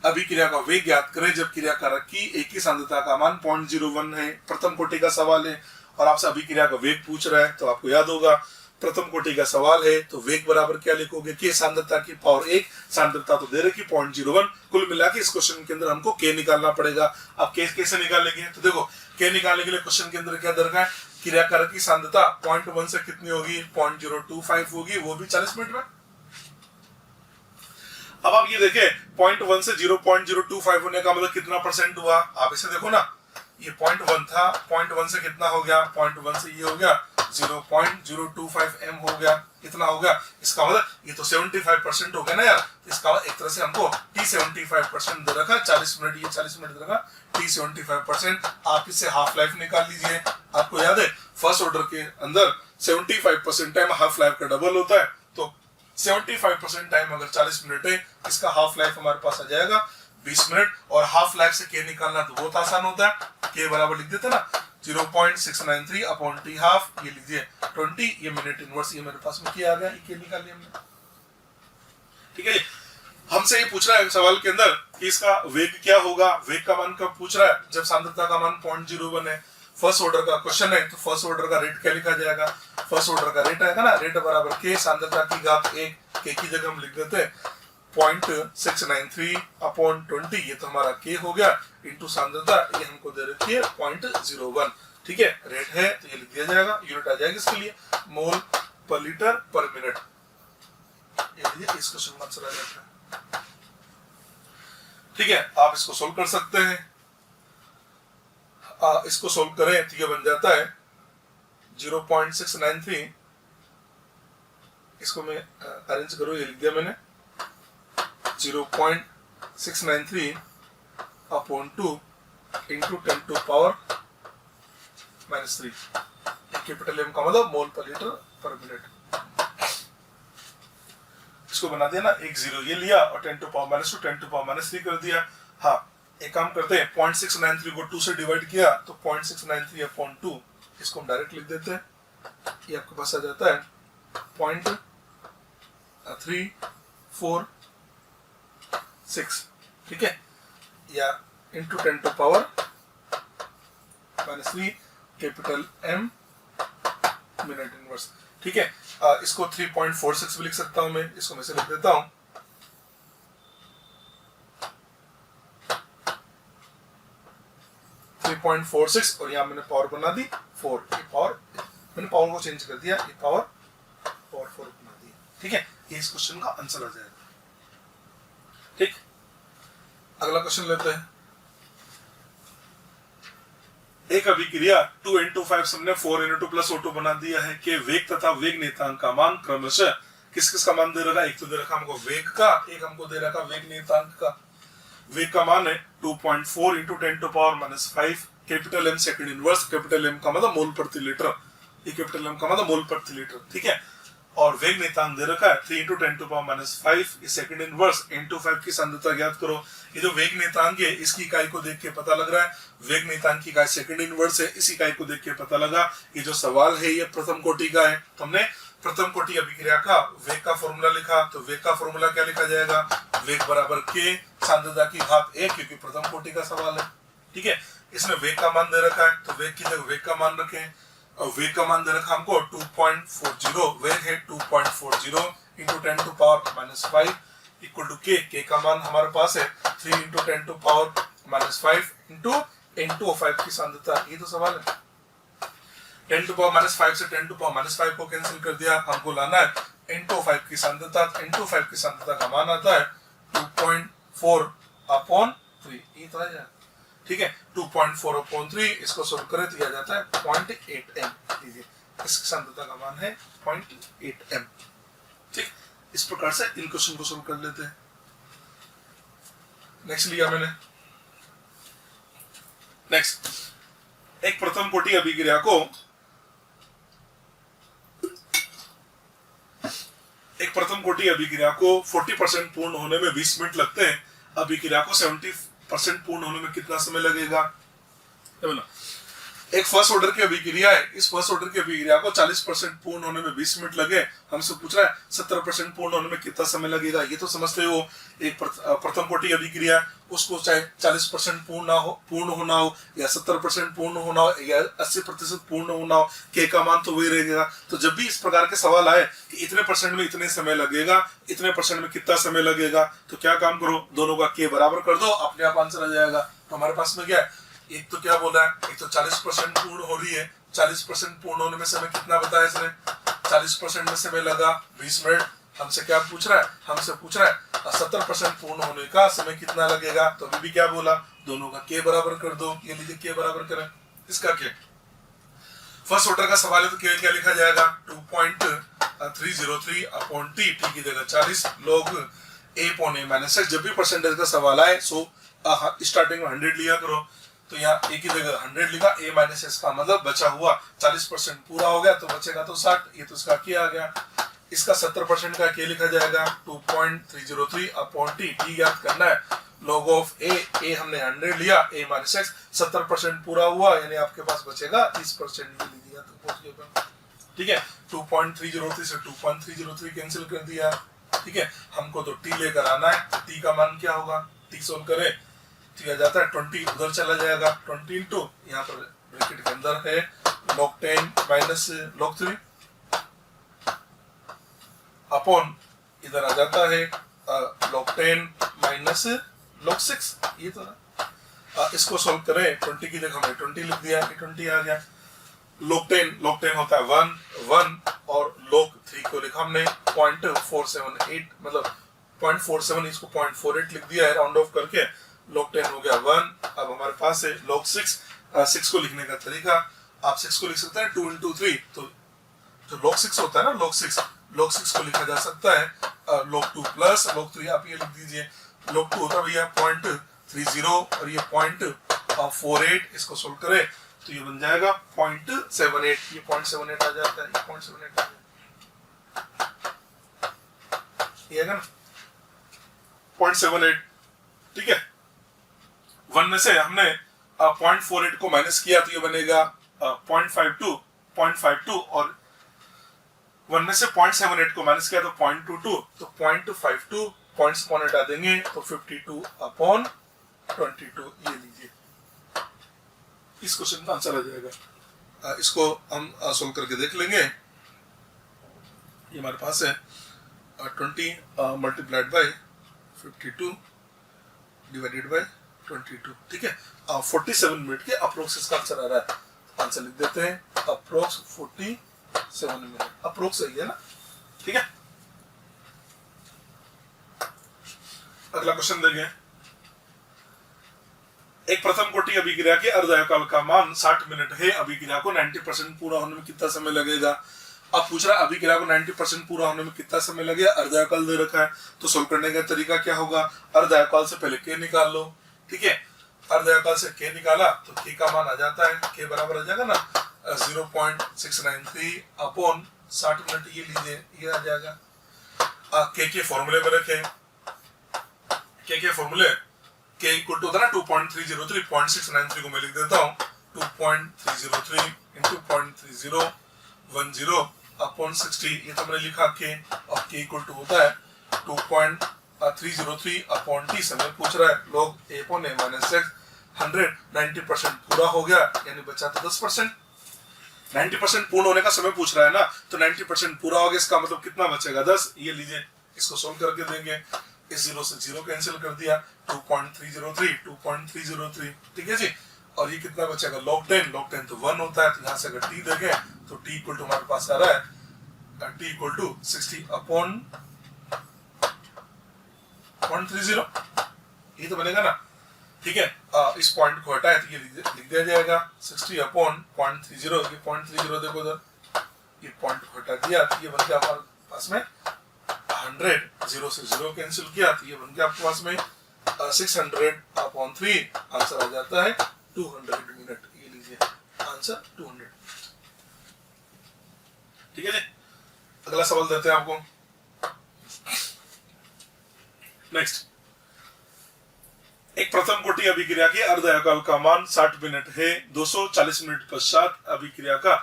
अभिक्रिया का वेग ज्ञात करें जब क्रियाकारक की एक ही सांद्रता का मान 0.01 है। प्रथम कोटि का सवाल है और आपसे अभिक्रिया का वेग पूछ रहा है, तो आपको याद होगा प्रथम कोटि का सवाल है तो वेग बराबर क्या लिखोगे, के सांद्रता की पावर 1, सांद्रता तो दे रखी 0.01। कुल मिला के इस क्वेश्चन के अंदर हमको के निकालना पड़ेगा। अब के कैसे निकालेंगे, तो देखो के निकालने के लिए क्वेश्चन के अंदर क्या दरकार है, क्रियाकारक की सांद्रता 0.1 से कितनी होगी 0.025 होगी, वो भी 40 मिनट में। अब आप ये देखें 0.1 से 0.025 होने का मतलब कितना परसेंट हुआ। आप इसे देखो ना, ये 0.1 था, 0.1 से कितना हो गया, 0.1 से ये हो गया 0.025 m हो गया, कितना हो गया, इसका मतलब ये तो 75% हो गया ना यार। इसका एक तरह से हमको t 75% दे रखा, 40 मिनट, ये 40 मिनट दे रखा, t 75%। आप इससे हाफ लाइफ निकाल लीजिए। आपको याद है फर्स्ट ऑर्डर के अंदर 75% टाइम हाफ लाइफ का डबल होता है, तो 75% टाइम अगर 40 मिनट है, इसका हाफ लाइफ हमारे पास आ जाएगा 20 मिनट, और हाफ लाइफ से के निकालना तो बहुत आसान होता है, के बराबर लिख देते ना 0.693 अपॉन टी हाफ, ये लीजिए 20, ये मिनट इनवर्स, ये मेरे पास में के आ गया, ये के निकाल लिया हमने। ठीक है, हमसे ये पूछ रहा है सवाल के अंदर कि इसका वेग क्या होगा। वेग का मान कब पूछ रहा है, जब सांद्रता का मान 0.01 है, फर्स्ट ऑर्डर का क्वेश्चन है, तो फर्स्ट ऑर्डर का रेट क्या लिखा जाएगा, फर्स्ट ऑर्डर का रेट आएगा ना, रेट बराबर के सांद्रता की घात 1, के की जगह हम लिख देते हैं 0.693 अपॉन 20, ये तो हमारा के हो गया, इंटू सांद्रता, ये हमको दे रखी है 0.01। ठीक है, रेट है तो ये लिख दिया जाएगा, यूनिट आ जाएगी इसके लिए मोल पर लीटर पर मिनट। ये इस क्वेश्चन का आंसर आ जाता है। ठीक है, आप इसको सोल्व कर सकते हैं। इसको सोल्व करें तो ये बन जाता है 0.693, इसको मैं अरेंज करूं, ये लिख दिया मैंने 0.693 upon 2 into 10 to power -3, capital M का मतलब मोल पर लीटर पर मिनट। इसको बना दिया ना, एक जीरो ये लिया और 10 टू पावर -2 10 टू पावर -3 कर दिया। हाँ, एक काम करते हैं, 0.693 को 2 से डिवाइड किया तो 0.693 अपॉन 2, इसको हम डायरेक्ट लिख देते हैं, ये आपके पास आ जाता है 0.346। ठीक है, या into 10 to power -3 capital M minute inverse. ठीक है, इसको 3.46 भी लिख सकता हूं मैं, इसको मैं से लिख देता हूं 3.46, और यहाँ मैंने पावर बना दी 4, ये पावर मैंने पावर को चेंज कर दिया, ये पावर 4 बना दी। ठीक है, ये इस क्वेश्चन का आंसर आ जाएगा। ठीक, अगला क्वेश्चन लेते हैं। एक अभिक्रिया 2n25 हमने 4n2 प्लस O2 बना दिया है कि वेग तथा वेग नेतांक का मान क्रमशः किस किस का मान दे रखा है, एक तो दे रखा हमको वेग का, एक हमको दे रखा वेग नेतांक का। वेग का मान है 2.4 into 10 to power -5 capital M second inverse, capital M का मतलब मोल प्रति लीटर, ये कैपिटल एम का मतलब मोल प्रति लीटर। ठीक है, और वेग नेतांक दे रखा है 3 इंटू 10 टू पावर -5, ये सेकंड इनवर्स, इंटू 5 की सांद्रता ज्ञात करो। ये जो वेग नेतांक है इसकी इकाई को देख के पता लग रहा है, वेग नेतांक की इकाई सेकंड इनवर्स है, इस इकाई को देख के पता लगा। ये जो सवाल है ये प्रथम कोटि का है, तो हमने प्रथम कोटि अभिक्रिया का वेग का फॉर्मूला लिखा, तो वेग का फॉर्मूला क्या लिखा जाएगा, वेग बराबर के सांद्रता की घात 1, क्योंकि प्रथम कोटि का सवाल है। ठीक है, इसमें वेग का मान दे रखा है, तो वेग की जगह वेग का मान रखें, और वेग का मान दे रखा हमको 2.40, वेग है 2.40 into 10 to power -5 equal to के का मान हमारे पास है 3 इंटू 10 टू पावर -5 इंटू 5 की सांद्रता। ये तो सवाल है, 10 टू पावर -5 से 10 टू पावर -5 को कैंसिल कर दिया, हमको लाना है इंटू 5 की सांद्रता, इंटू 5 की सांद्रता का मान आता है 2.4 अपॉन 3, ये तो है। ठीक है, 2.4 अपॉन 3, इसको सोल्व करें तो आ जाता है 0.8 m, लीजिए इसकी सांद्रता का मान है 0.8 m। ठीक, इस प्रकार से इन क्वेश्चन को सोल्व कर लेते हैं। नेक्स्ट लिया मैंने, नेक्स्ट एक प्रथम कोटि अभिक्रिया को 40% पूर्ण होने में 20 मिनट लगते हैं, अभिक्रिया को 70% पूर्ण होने में कितना समय लगेगा। एक फर्स्ट ऑर्डर की अभिक्रिया है, इस फर्स्ट ऑर्डर की अभिक्रिया को 40% पूर्ण होने में 20 मिनट लगे, हमसे पूछ रहा है 70% पूर्ण होने में कितना समय लगेगा। ये तो समझते हो, एक प्रथम कोटि अभिक्रिया, उसको चाहे 40% पूर्ण होना हो या 70% पूर्ण होना हो या 80% पूर्ण होना हो, के का मान तो वही रहेगा। तो जब भी इस प्रकार के सवाल आए कि इतने परसेंट में इतने समय लगेगा, इतने परसेंट में कितना समय लगेगा, तो क्या काम करो, दोनों का के बराबर कर दो, अपने आप आंसर आ जाएगा। तो हमारे पास में क्या है, एक तो क्या बोला है, एक तो 40% पूर्ण हो रही है, 40% पूर्ण होने में समय कितना बताया इसने, 40% में समय लगा 20 मिनट। हमसे क्या पूछ रहा है, हमसे पूछ रहा है 70% पूर्ण होने का समय कितना लगेगा, तो अभी भी क्या बोला, दोनों का के बराबर कर दो। ये लीजिए के बराबर करें, इसका के फर्स्ट ऑर्डर का सवाल है तो के क्या लिखा जाएगा 2.303 अपॉन टी, टी की जगह 40 log a पौने -x। जब भी परसेंटेज का सवाल आए सो स्टार्टिंग में 100 लिया करो, तो यहाँ a की जगह 100 लिखा, a -x का मतलब बचा हुआ 40% पूरा हो गया तो बचेगा तो 60, ये तो इसका क्या आ गया। इसका 70% का के लिखा जाएगा 2.303 अपॉन टी, टी ज्ञात करना है log of a हमने 100 लिया, a माइनस एक्स 70% पूरा हुआ, यानी आपके पास बचेगा 30%, ये लिया तो पहुंच गया। ठीक है, 2.303 से 2.303 कैंसिल कर दिया। ठीक है, हमको तो t लेकर आना है, तो t का मान क्या होगा, t सोल्व करें तो आ जाता है 20 उधर चला जाएगा, 20 इंटू यहाँ पर ब्रैकेट के अंदर है log 10 माइनस log 3 अपॉन इधर आ जाता है log 10 माइनस log 6, ये तो ना। इसको सोल्व करें, 20 की जगह हमने 20 लिख दिया, 20 आ गया। log 10 होता है 1 और log 3 को लिखा हमने 0.478, मतलब 0.47, इसको 0.48 लिख दिया है राउंड ऑफ करके। log 10 हो गया 1। अब हमारे पास है log 6 को लिखने का तरीका, आप 6 को लिख सकते हैं 2 into 3, तो जो log 6 होता है ना, log 6 को लिखा जा सकता है log 2 प्लस log 3, आप ये लिख दीजिए। log 2 होता है भैया 0.30 और ये 0.48, इसको सोल्व करें तो ये बन जाएगा 0.78, ये 0.78 आ जाता है, ये 0.78 आ जाता है, ये है ना 0.78। ठीक है, 1 में से हमने 0.48 को माइनस किया तो ये बनेगा 0.52 और 1 में से 0.78 को माइनस किया तो 0.22, तो 0.52 पॉइंट्स कौन हटा देंगे तो 52 अपॉन 22, ये लीजिए, इस क्वेश्चन का आंसर आ जाएगा। इसको हम सोल्व करके देख लेंगे। ये हमारे पास है 20 मल्टीप्लाइड बाय 52 डिवाइडेड बाय 22। ठीक है, 47 मिनट के अप्रोक्स इसका आंसर आ रहा है, आंसर लिख देते हैं अप्रोक्स 47 मिनट, अप्रोक्स सही है ना। ठीक है, अगला क्वेश्चन देखें। एक प्रथम कोटि अभिक्रिया के अर्धकाल का मान 60 मिनट है, अभिक्रिया को 90% पूरा होने में कितना समय लगेगा। अब पूछ रहा है अभिक्रिया को 90% पूरा होने में कितना समय लगेगा, अर्धकाल दे रखा है, तो सोल्व करने का तरीका क्या होगा, अर्धकाल से पहले k निकाल लो। ठीक है, अर्धकाल से k निकाला तो k का मान आ जाता है, k बराबर आ जाएगा ना 0.693 अपॉन 60 मिनट, ये लीजिए, ये आ जाएगा। k के फॉर्मूले में रखें, k के फॉर्मूले k इक्वल टू होता है ना 2.303, 0.693 को मैं लिख देता हूँ 2.303 इंटू 0.3010 अपॉन 60, ये तो मैंने लिखा k, और k इक्वल टू होता है 2.303 अपॉन t, समय पूछ रहा है log a upon a minus x, 90% पूरा हो गया, यानी बचा तो 10%। 90% पूर्ण होने का समय पूछ रहा है ना, तो 90% पूरा हो गया, इसका मतलब कितना बचेगा 10, ये लीजिए, इसको सोल्व करके देंगे। इस 0 से 0 कैंसिल कर दिया, 2.303। ठीक है जी, और ये कितना बचेगा log 10 तो 1 होता है, तो यहाँ से अगर t देखें तो t इक्वल टू हमारे पास आ रहा है t इक्वल टू 60 अपॉन 0.30, ये तो बनेगा ना। ठीक है, इस पॉइंट को हटाए तो ये लिख दिया जाएगा 60 अपॉन 0.30, ये 0.30 देखो उधर, ये पॉइंट को हटा दिया तो ये बन गया हमारे पास में 100, 0 से 0 कैंसिल किया तो ये बन गया आपके पास में 600 अपॉन 3, आंसर आ जाता है 200 मिनट, ये लीजिए आंसर 200। ठीक है जी, अगला सवाल देते हैं आपको। नेक्स्ट, एक प्रथम कोटि अभिक्रिया के अर्धकाल का मान 60 मिनट है, 240 मिनट पश्चात अभिक्रिया का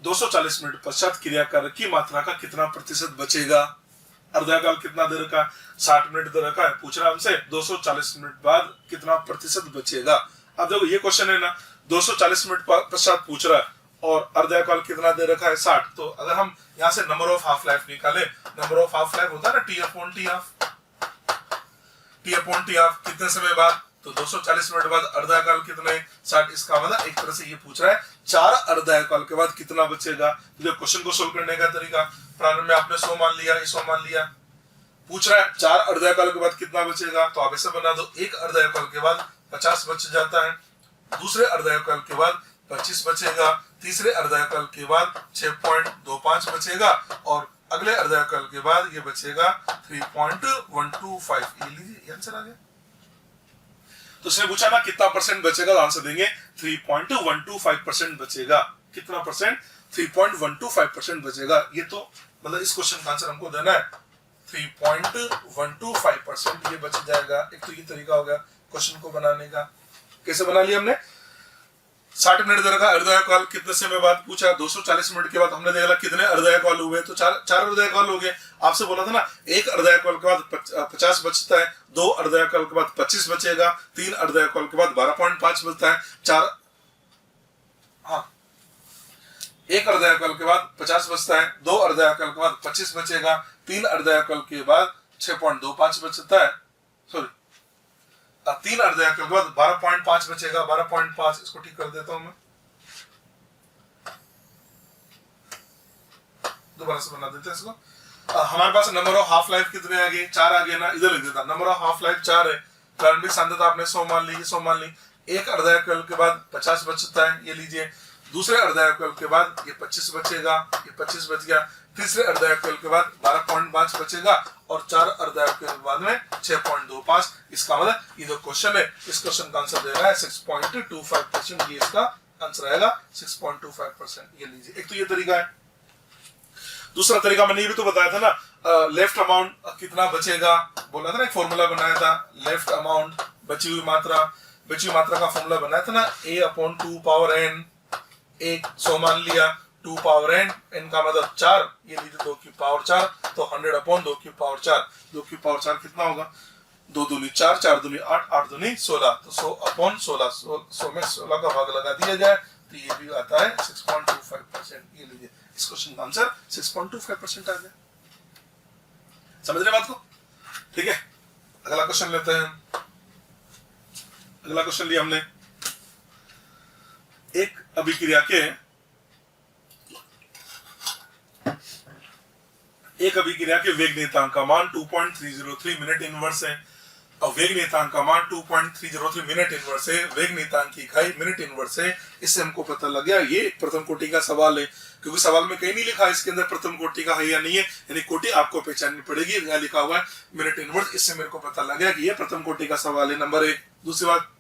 240 मिनट पश्चात क्रियाकारक की मात्रा का कितना प्रतिशत बचेगा। अर्धकाल कितना दे रखा है, 60 मिनट दे रखा है, पूछ रहा है हमसे 240 मिनट बाद कितना प्रतिशत बचेगा। अब देखो ये क्वेश्चन है ना, 240 मिनट पश्चात पूछ रहा है और अर्धकाल कितना दे रखा है 60, तो अगर हम यहाँ से नंबर ऑफ हाफ लाइफ निकाले, नंबर ऑफ हाफ लाइफ होता है ना t अपॉन t हाफ, कितने समय बाद, तो 240 मिनट बाद अर्धकाल कितना है 60, इसका मतलब एक तरह से ये पूछ रहा है 4 अर्धकाल के बाद कितना बचेगा। तो क्वेश्चन को सोल्व करने का तरीका, प्रारंभ में आपने 100 मान लिया, 100 मान लिया, पूछ रहा है 4 अर्धकाल के बाद कितना बचेगा, तो आप ऐसे बना दो, एक अर्धकाल के बाद 50 बच जाता है, दूसरे अर्धकाल के बाद 25 बचेगा, तीसरे अर्धकाल के बाद 6.25 बचेगा, और अगले अर्धकाल के बाद ये बचेगा 3.125, ये लीजिए आंसर आ गया। तो उसने पूछा ना कितना परसेंट बचेगा, तो आंसर देंगे 3.125% बचेगा। कितना परसेंट, 3.125% बचेगा। ये तो मतलब इस क्वेश्चन का आंसर हमको देना है 3.125% ये बच जाएगा। एक तो ये तरीका हो गया क्वेश्चन को बनाने का। कैसे बना लिया हमने? 60 मिनट दे रखा, अर्धकाल कितने समय बाद पूछा, 240 मिनट के बाद हमने देखा कितने अर्धकाल हुए, तो चार अर्धकाल हो गए। आपसे बोला था ना एक अर्धकाल के बाद 50 बचता है, 2 अर्धकाल के बाद 25 बचेगा, 3 अर्धकाल के बाद 12.5 बचता है, 4 हाँ एक अर्धकाल के बाद 50 बचता है, 2 अर्धकाल के बाद 25 बचेगा, 3 अर्धकाल के बाद 6.25 बचता है, सॉरी 3 अर्धकाल के बाद 12.5 बचेगा, 12.5 इसको ठीक कर देता हूं मैं, दोबारा से बना देते हैं इसको। हमारे पास नंबर ऑफ हाफ लाइफ कितने आ गए? 4 आ गए ना, इधर लिख देता। नंबर ऑफ हाफ लाइफ 4 है, प्रारंभिक सांद्रता आपने 100 मान ली, 100 मान ली। एक अर्धकाल के बाद 50 बचता है, ये लीजिए। दूसरे अर्धकाल के बाद ये 25 बचेगा, ये 25 बच गया। तीसरे अर्धकाल के बाद 12.5 बचेगा और 4 अर्धकाल के बाद में 6.25। इसका मतलब ये जो क्वेश्चन है इस क्वेश्चन का आंसर दे रहा है 6.25%। ये इसका आंसर आएगा 6.25%। ये लीजिए, एक तो ये तरीका है। दूसरा तरीका मैंने ये भी तो बताया था ना, लेफ्ट अमाउंट कितना बचेगा, बोला था ना, एक फॉर्मूला बनाया था लेफ्ट अमाउंट, बची हुई मात्रा का फॉर्मूला बनाया था ना, a/2 पावर n। एक 100 मान लिया, 2 पावर n, n का मतलब 4, ये लीजिए 2 की पावर 4, तो 100/2 की पावर 4। 2 की पावर 4 कितना होगा? 2 दूनी 4, 4 दूनी 8, 8 दूनी 16, तो 100/16, 100 में 16 का भाग लगा दिया जाए तो ये भी आता है 6.25%। ये लीजिए, इस क्वेश्चन का आंसर 6.25% आ गया। समझ रहे बात को? ठीक है, अगला क्वेश्चन लेते हैं। अगला क्वेश्चन लिया हमने, एक अभिक्रिया के वेग नियतांक का मान 2.303 मिनट इनवर्स है और वेग नियतांक का मान 2.303 मिनट इनवर्स है, वेग नियतांक की इकाई मिनट इनवर्स है। इससे हमको पता लग गया ये प्रथम कोटि का सवाल है, क्योंकि सवाल में कहीं नहीं लिखा इसके अंदर प्रथम कोटि का है या नहीं है, यानी कोटि आपको पहचाननी पड़ेगी। यहाँ लिखा हुआ है मिनट इनवर्स, इससे मेरे को पता लग गया कि ये प्रथम कोटि का सवाल है, नंबर 1। दूसरी बात,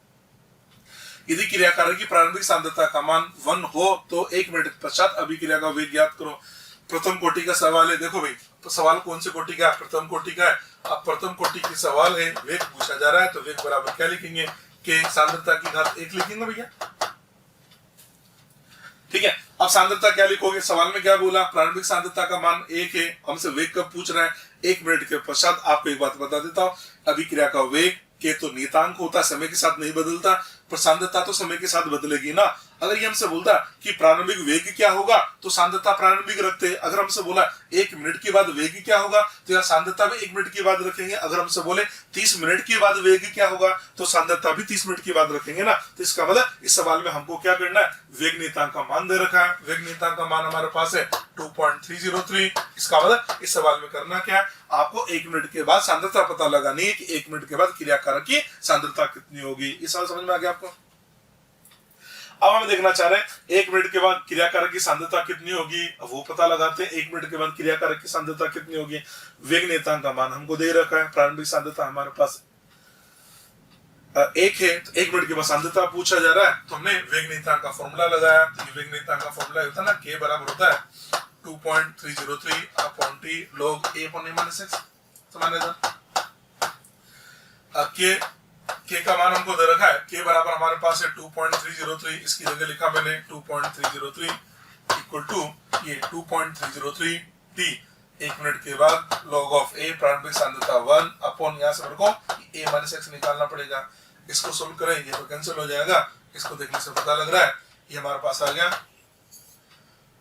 यदि क्रियाकारक की प्रारंभिक सांद्रता का मान 1 हो तो 1 मिनट के पश्चात अभिक्रिया का वेग ज्ञात करो। प्रथम कोटि का सवाल है। देखो भाई, तो सवाल कौन से कोटि का है? प्रथम कोटि का है। अब प्रथम कोटि की सवाल है, वेग पूछा जा रहा है, तो वेग बराबर क्या लिखेंगे? के सांद्रता की घात 1 लिखेंगे भैया। ठीक है, अब सांद्रता क्या लिखोगे? सवाल में क्या बोला? प्रारंभिक सांद्रता का मान 1 है, हमसे वेग कब पूछ रहा है? 1 मिनट के पश्चात। आपको एक बात बता देता हूं, अभिक्रिया का वेग के तो नियतांक होता, समय के साथ नहीं बदलता, पर सांद्रता तो समय के साथ बदलेगी ना। अगर ये हमसे बोलता कि प्रारंभिक वेग क्या होगा तो सांद्रता प्रारंभिक रखते हैं। अगर हमसे बोला 1 मिनट के बाद वेग क्या होगा तो यहाँ सांद्रता भी 1 मिनट के बाद रखेंगे। अगर हमसे बोले 30 मिनट के बाद वेग क्या होगा तो सांद्रता भी 30 मिनट के बाद रखेंगे ना। तो इसका मतलब इस सवाल में हमको क्या करना है? वेग नियतांक का मान दे रखा है, वेग नियतांक का मान हमारे पास है 2.303। इसका मतलब इस सवाल में करना क्या है? आपको 1 मिनट के बाद सांद्रता पता लगानी है कि 1 मिनट के बाद क्रियाकारक की सांद्रता कितनी होगी। इस सवाल समझ में आ गया आपको? अब हम देखना चाह रहे हैं 1 मिनट के बाद क्रियाकारक की सांद्रता कितनी होगी, वो पता लगाते हैं। 1 मिनट के बाद क्रियाकारक की सांद्रता कितनी होगी? वेग नियतांक का मान हमको दे रखा है, प्रारंभिक सांद्रता हमारे पास 1 है, तो 1 मिनट के बाद सांद्रता पूछा जा रहा है, तो हमने वेग नियतांक का फॉर्मूला लगाया। तो ये वेग नियतांक का फॉर्मूला होता है ना, k बराबर होता है 2.303 upon t log a upon a minus x। समझ के k का मान हमको दे रखा है, k बराबर हमारे पास है 2.303। इसकी जगह लिखा मैंने 2.303 इक्वल टू ये 2.303 t 1 मिनट के बाद log ऑफ a, प्रारंभिक सांद्रता 1 अपॉन यहाँ से मेरे को a माइनस x निकालना पड़ेगा। इसको सोल्व करें, ये तो कैंसिल हो जाएगा। इसको देखने से पता लग रहा है ये हमारे पास आ गया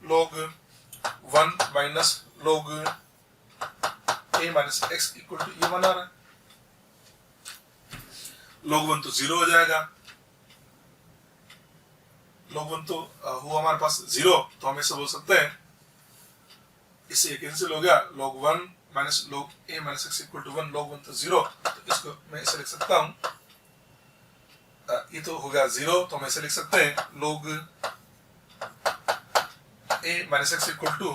log 1 minus log a minus x equal to ये बना रहा है। log 1 तो 0 हो जाएगा, log 1 तो हुआ हमारे पास 0, तो हम इसे बोल सकते हैं, इससे कैंसिल हो गया, log 1 minus log a minus x equal to 1। log 1 तो 0, तो इसको मैं ऐसे लिख सकता हूं, ये तो हो गया 0, तो हम ऐसे लिख सकते हैं log a minus x equal to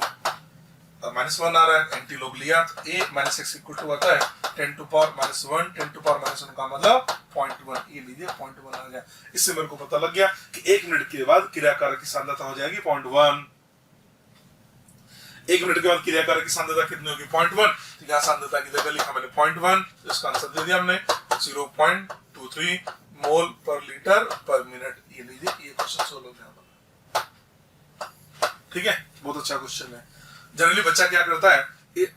-1 आ रहा है, एंटी लोग लिया तो a minus x equal to आता है 10 टू पावर -1। 10 टू पावर -1 का मतलब 0.1, ये लीजिए 0.1 आ गया। इससे मेरे को पता लग गया कि 1 मिनट के बाद क्रियाकारक की सांद्रता हो जाएगी 0.1। 1 मिनट के बाद क्रियाकारक की सांद्रता कितनी होगी 0.1, तो यहाँ सांद्रता की जगह लिखा मैंने 0.1, इसका आंसर दे दिया हमने 0.23 मोल पर लीटर पर मिनट। ये लीजिए, ये क्वेश्चन सोल्व हो गया। ठीक है, बहुत अच्छा क्वेश्चन है। जनरली बच्चा क्या करता है,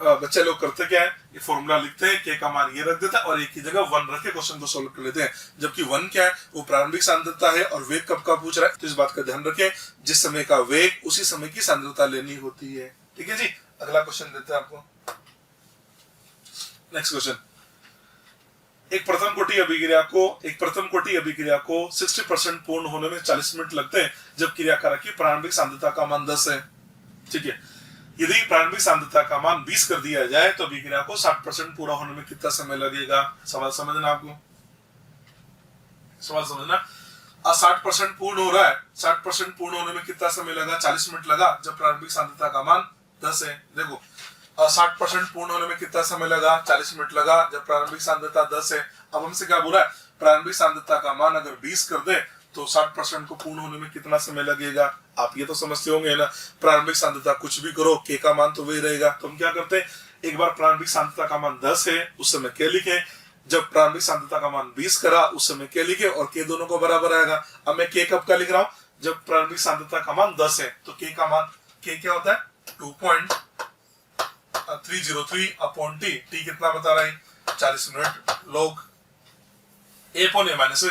बच्चे लोग करते क्या है, ये फॉर्मूला लिखते हैं, के का मान ये रख देता है और एक की जगह 1 रख के क्वेश्चन को सोल्व कर लेते हैं। जबकि 1 क्या है, वो प्रारंभिक सांद्रता है और वेग कब का पूछ रहा है, तो इस बात का ध्यान रखें, जिस समय का वेग उसी समय की सांद्रता लेनी होती है। ठीक है जी, अगला क्वेश्चन देते हैं आपको। नेक्स्ट क्वेश्चन, एक प्रथम कोटि अभिक्रिया को 60% पूर्ण होने में 40 मिनट लगते हैं, जब क्रियाकारक की प्रारंभिक सांद्रता का मान 10 है। ठीक है, यदि प्रारंभिक सांद्रता का मान 20 कर दिया जाए तो अभिक्रिया को 60% पूरा होने में कितना समय लगेगा। सवाल समझना आपको, सवाल समझना। 60% पूर्ण हो रहा है, 60% पूर्ण होने में कितना समय लगा, 40 मिनट लगा, जब प्रारंभिक सांद्रता का मान 10 है। देखो 60% पूर्ण होने में कितना समय लगा, 40 मिनट लगा, जब प्रारंभिक सांद्रता 10 है। अब हमसे क्या बोल रहा है, प्रारंभिक सांद्रता का मान अगर 20 कर दे तो 60% को पूर्ण होने में कितना समय लगेगा। आप ये तो समझते होंगे ना, प्रारंभिक सांद्रता कुछ भी करो, के का मान तो वही रहेगा। तो हम क्या करते हैं, एक बार प्रारंभिक सांद्रता का मान 10 है उस समय के लिखे, जब प्रारंभिक सांद्रता का मान 20 करा उस समय के लिखे, और के दोनों को बराबर आएगा। अब मैं के कब का लिख रहा हूं, जब प्रारंभिक सांद्रता का मान 10 है, तो के का मान, के क्या होता है 2.303 अपॉन टी। टी कितना बता रहा है 40 मिनट। लोग ए अपॉन ए माइनस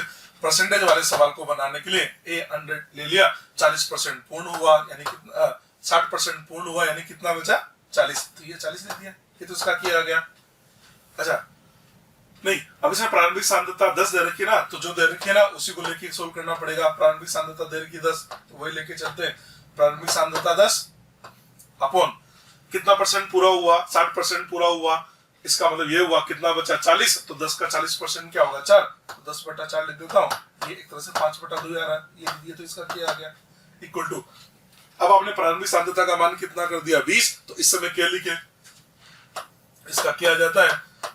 परसेंटेज वाले सवाल को बनाने के लिए ए 100 ले लिया, 40% पूर्ण हुआ यानी कितना, 60% पूर्ण हुआ यानी कितना बचा 40, तो ये 40 ले दिया, ये तो उसका किया गया। अच्छा नहीं, अब इसमें प्रारंभिक सांद्रता 10 दे रखी ना, तो जो दे रखी है ना उसी को लेके सोल्व करना पड़ेगा। प्रारंभिक सांद्रता दे रखी 10, तो वही लेके चलते हैं। प्रारंभिक सांद्रता 10 अपॉन कितना परसेंट पूरा हुआ, 60% पूरा हुआ, इसका मतलब ये हुआ कितना बचा 40, तो 10 का 40% क्या होगा 4, तो 10/4 लिख देता हूँ। ये एक तरह से 5/2 आ रहा है, ये तो इसका क्या आ गया इक्वल टू। अब आपने प्रारंभिक सांद्रता का मान कितना कर दिया 20, तो इस समय क्या लिखे, इसका क्या आ जाता है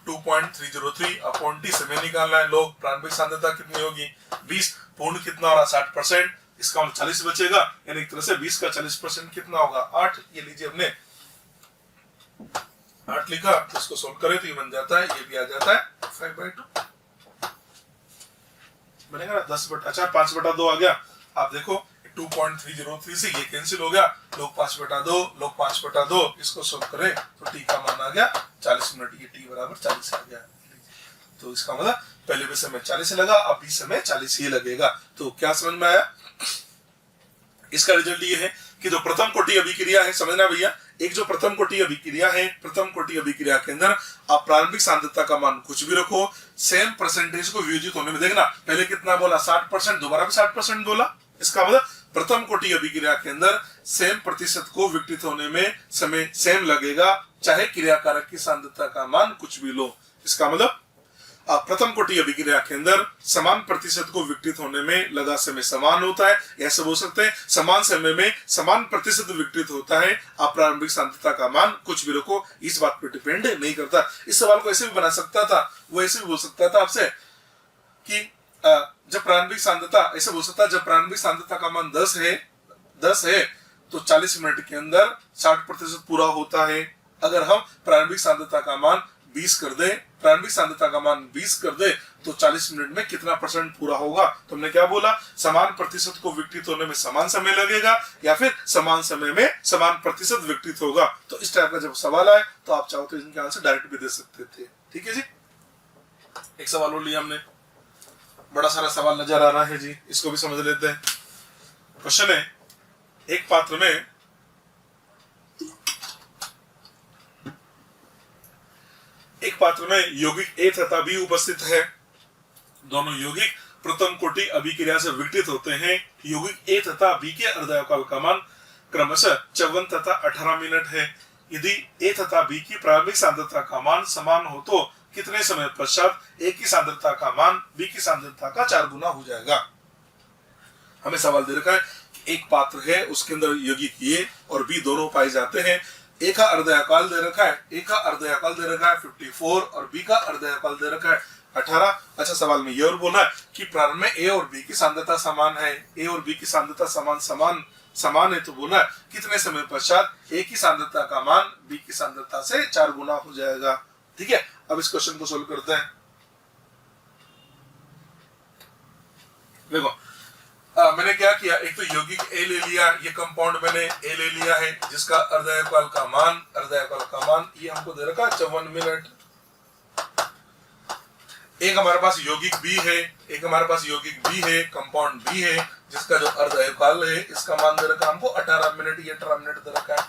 2.303 अपॉन टी। समय निकालना है लोग, प्रारंभिक सांद्रता कितनी होगी 20, पूर्ण कितना हो रहा 60%, इसका मतलब 40 बचेगा, यानी एक तरह से 20 का 40% कितना होगा 8। ये लीजिए हमने 8 लिखा, तो इसको सोल्व करें तो ये बन जाता है, ये भी आ जाता है 5/2 बनेगा ना, 10/4 5/2 आ गया। आप देखो 2.303 से ये कैंसिल हो गया, लोग 5/2 लोग 5/2, इसको सोल्व करें तो टी का मान आ गया 40 मिनट, ये टी बराबर 40 आ गया। तो इसका मतलब पहले भी समय 40 लगा, अब भी समय 40 ही लगेगा। तो क्या समझ में आया, इसका रिजल्ट ये है कि जो प्रथम कोटि अभिक्रिया है, समझना भैया, एक जो प्रथम कोटि अभिक्रिया है, प्रथम कोटि अभिक्रिया के अंदर आप प्रारंभिक सांद्रता का मान कुछ भी रखो, सेम परसेंटेज को वियोजित होने में देखना, पहले कितना बोला 60%, दोबारा भी 60% बोला, इसका मतलब प्रथम कोटि अभिक्रिया के अंदर सेम प्रतिशत को विकसित होने में समय सेम लगेगा, चाहे क्रियाकारक की सांद्रता का मान कुछ भी लो। इसका मतलब प्रथम कोटि अभिक्रिया के अंदर समान प्रतिशत को विकसित होने में लगा समय समान होता है, ऐसे बोल सकते हैं समान समय में समान प्रतिशत विकसित होता है। आप प्रारंभिक सांद्रता का मान कुछ भी रखो, इस बात पर डिपेंड नहीं करता। इस सवाल को ऐसे भी बना सकता था, वो ऐसे भी बोल सकता था आपसे कि जब प्रारंभिक सांद्रता, ऐसे बोल सकता जब प्रारंभिक सांद्रता का मान 10 है तो 40 मिनट के अंदर 60% पूरा होता है। अगर हम प्रारंभिक सांद्रता का मान 20 कर दे, प्रारंभिक सांद्रता का मान 20 कर दे तो 40 मिनट में कितना परसेंट पूरा होगा। तो हमने क्या बोला, समान प्रतिशत को विकसित होने में समान समय लगेगा या फिर समान समय में समान प्रतिशत विकसित होगा। तो इस टाइप का जब सवाल आए तो आप चाहो तो इनके आंसर डायरेक्ट भी दे सकते थे। ठीक है जी, एक सवाल और लिया हमने, बड़ा सारा सवाल नजर आ रहा है जी, इसको भी समझ लेते हैं। क्वेश्चन है, एक पात्र में यौगिक ए तथा बी उपस्थित है। दोनों यौगिक प्रथम कोटि अभिक्रिया से विकसित होते हैं। यौगिक ए तथा बी के अर्धकाल का मान क्रमशः 54 तथा 18 मिनट है। यदि ए तथा बी की प्रारंभिक सांद्रता का मान समान हो तो कितने समय पश्चात ए की सांद्रता का मान बी की सांद्रता का 4 गुना हो जाएगा। हमें सवाल दे रखा है कि एक पात्र है, उसके अंदर यौगिक ए और बी दोनों पाए जाते हैं। ए का अर्धकाल दे रखा है, ए का अर्धकाल दे रखा है 54 और बी का अर्धकाल दे रखा है 18। अच्छा, सवाल में ये और बोला है कि प्रारंभ में ए और बी की सांद्रता समान है, ए और बी की सांद्रता समान समान है तो बोला कितने समय पश्चात ए की सांद्रता का मान बी की सांद्रता से 4 गुना हो जाएगा। ठीक है, अब इस क्वेश्चन को सोल्व करते हैं। देखो मैंने क्या किया, एक तो यौगिक ए ले लिया, ये कंपाउंड मैंने ए ले लिया है जिसका अर्धयोगकाल का मान ये हमको दे रखा 54 मिनट। एक हमारे पास यौगिक बी है, कंपाउंड बी है जिसका जो अर्धयोगकाल है इसका मान दे रखा हमको 18 मिनट, ये 18 मिनट दे रखा है।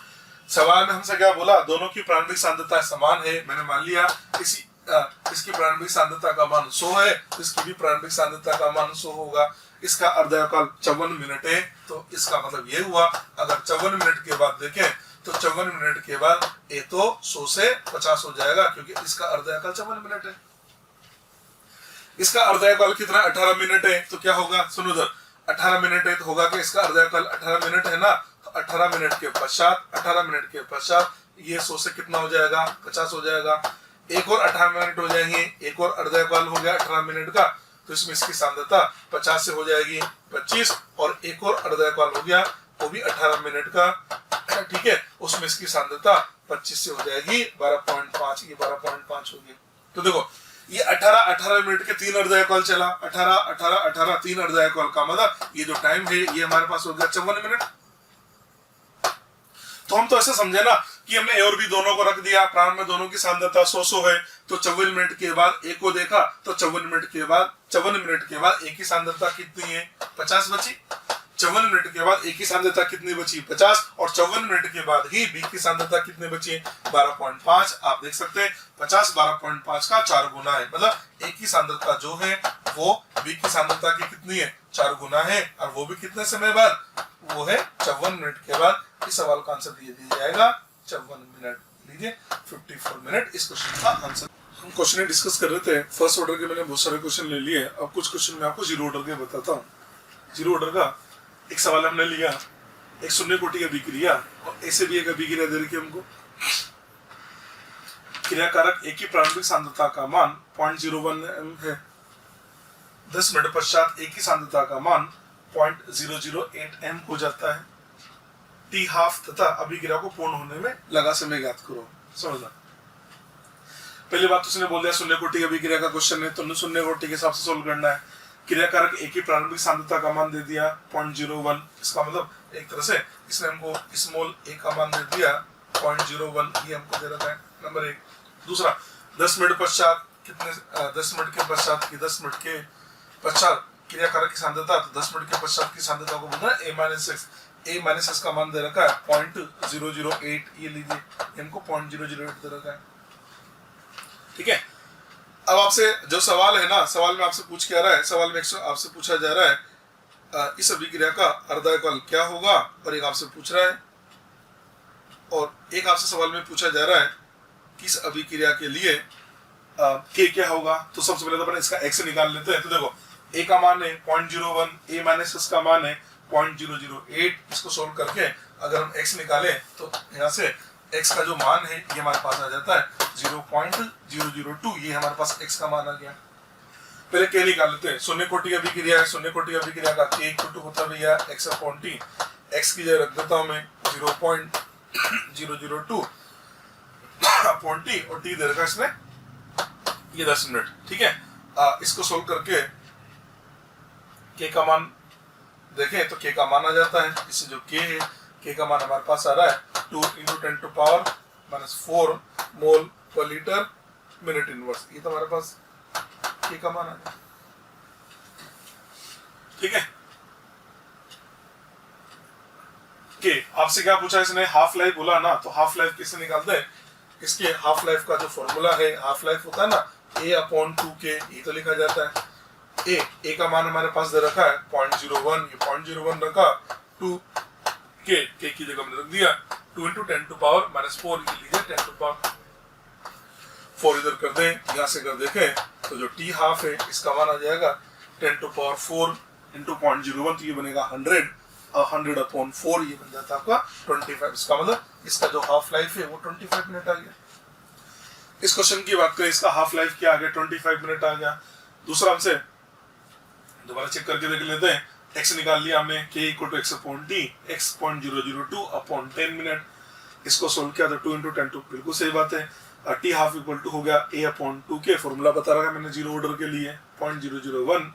सवाल में हमसे क्या बोला, दोनों की प्रारंभिक सांद्रता समान है। मैंने मान लिया इसकी प्रारंभिक सांद्रता का मान 100 है, इसकी भी प्रारंभिक सांद्रता का मान 100 होगा। इसका अर्धयोगकाल 54 मिनट है, तो इसका मतलब ये हुआ अगर 54 मिनट के बाद देखें तो 54 मिनट के बाद ए तो 100 से 50 हो जाएगा क्योंकि इसका अर्धयोगकाल 54 मिनट है। इसका अर्धयोगकाल कितना 18 मिनट है, तो क्या होगा सुनो इधर, 18 मिनट है तो होगा कि इसका अर्धयोगकाल 18 मिनट है ना, तो 18 मिनट के पश्चात ये 100 से कितना हो जाएगा 50 हो जाएगा। एक और 18 मिनट हो जाएंगे, एक और अर्धयोगकाल हो गया 18 मिनट का, तो इसमें इसकी सांद्रता 50 से हो जाएगी 25 और एक और अर्धयोगकाल हो गया वो भी 18 मिनट का। ठीक है, उसमें इसकी सांद्रता 25 से हो जाएगी 12.5, ये 12.5 होगी। तो देखो ये 18 मिनट के 3 अर्धयोगकाल चला, 18 3 अर्धयोगकाल का मतलब ये जो टाइम है ये हमारे पास हो गया 54 मिनट। तो हम तो ऐसा समझे ना कि हमने ए और बी दोनों को रख दिया, प्रारंभ में दोनों की सांद्रता 100 है, तो 54 मिनट के बाद ए को देखा तो 54 मिनट के बाद ए की सांद्रता कितनी है 50 बची। 54 मिनट के बाद ए की सांद्रता कितनी बची 50 और 54 मिनट के बाद ही बी की सांद्रता कितनी बची 12.5। आप देख सकते हैं 50 12.5 का 4 गुना है, मतलब ए की सांद्रता जो है वो बी की सांद्रता की कितनी है 4 गुना है, और वो भी कितने समय बाद, वो है 54 मिनट के बाद। इस सवाल का आंसर दिया जाएगा 54 मिनट। लीजिए 54 मिनट इस क्वेश्चन का आंसर। हम क्वेश्चन डिस्कस कर रहे थे, फर्स्ट ऑर्डर के मैंने बहुत सारे क्वेश्चन ले लिए, अब कुछ क्वेश्चन मैं आपको जीरो ऑर्डर के बताता हूँ। जीरो ऑर्डर का एक सवाल हमने लिया, एक शून्य कोटि का अभिक्रिया और ऐसे भी एक अभिक्रिया दे रखी हमको, क्रियाकारक ए की प्रारंभिक सांद्रता का मान 0.01 है, 10 मिनट पश्चात ए की सांद्रता का मान 0.008 m हो जाता है। टी हाफ तथा अभिक्रिया को पूर्ण होने में लगा समय ज्ञात करो। समझना, पहली बात तो उसने बोल दिया शून्य कोटि अभिक्रिया का क्वेश्चन है तो शून्य कोटि के हिसाब से सोल्व करना है। क्रियाकारक ए की प्रारंभिक सांद्रता का मान दे दिया 0.01, इसका मतलब एक तरह से इसने हमको स्मॉल ए का मान दे दिया 0.01, ये हमको दे रखा है नंबर 1। दूसरा 10 मिनट पश्चात कितने 10 मिनट के पश्चात की 10 मिनट के पश्चात क्रियाकारक की सांद्रता, तो 10 मिनट के पश्चात की सांद्रता को बोलना है a माइनस एक्स का मान दे रखा है 0.008, ये लीजिए हमको 0.008 दे रखा है। ठीक है, अब आपसे जो सवाल है ना, सवाल में आपसे पूछ क्या रहा है, सवाल में आपसे पूछा जा रहा है इस अभिक्रिया का अर्धयोगकाल क्या होगा, और एक आपसे पूछ रहा है और एक आपसे सवाल में पूछा जा रहा है कि इस अभिक्रिया के लिए के क्या होगा। तो सबसे पहले तो अपन इसका x निकाल लेते हैं। तो देखो a का मान है 0.01, a माइनस x का मान है 0.008, इसको सोल्व करके अगर हम x निकालें तो यहाँ से x का जो मान है ये हमारे पास आ जाता है 0.002, ये हमारे पास x का मान आ गया। पहले k निकाल लेते हैं, शून्य कोटि का अभिक्रिया है, शून्य कोटि का अभिक्रिया का k इक्वल होता है भैया x अपॉन t, x की जगह रख देता हूँ मैं 0.002 अपॉन t और t दे रखा इसने ये 10 मिनट। ठीक है, इसको सोल्व करके k का मान देखें तो k का मान आ जाता है, इससे जो k है k का मान हमारे पास आ रहा है 2 × 10⁻⁴ मोल पर लीटर मिनट इनवर्स, ये तो हमारे पास k का मान आ गया। ठीक है, k आपसे क्या पूछा इसने, हाफ लाइफ बोला ना, तो हाफ लाइफ कैसे निकालते हैं, इसके हाफ लाइफ का जो फॉर्मूला है, हाफ लाइफ होता है ना a/2k, ये तो लिखा जाता है। a का मान हमारे पास दे रखा है 0.01, ये 0.01 रखा, 2k की जगह मैंने रख दिया 2 × 10⁻⁴, ये लीजिए 10⁻⁴ इधर कर दें, यहाँ से कर देखें तो जो t हाफ है इसका मान आ जाएगा 10⁻⁴ × 0.01, तो ये बनेगा 100, 100/4 ये बन जाता है आपका 25। इसका मतलब इसका जो हाफ लाइफ है वो 25 मिनट आ गया। इस क्वेश्चन की बात करें, इसका हाफ लाइफ क्या आ गया 25 मिनट आ गया। दूसरा हमसे दोबारा चेक करके देख लेते हैं, x निकाल लिया हमने, k equal to x/t, x.002 upon 10 minute. इसको सोल्व किया तो 2 × 10⁻², बिल्कुल सही बात है। t हाफ इक्वल टू हो गया a/2k, फॉर्मूला बता रहा है मैंने जीरो ऑर्डर के लिए, 0.001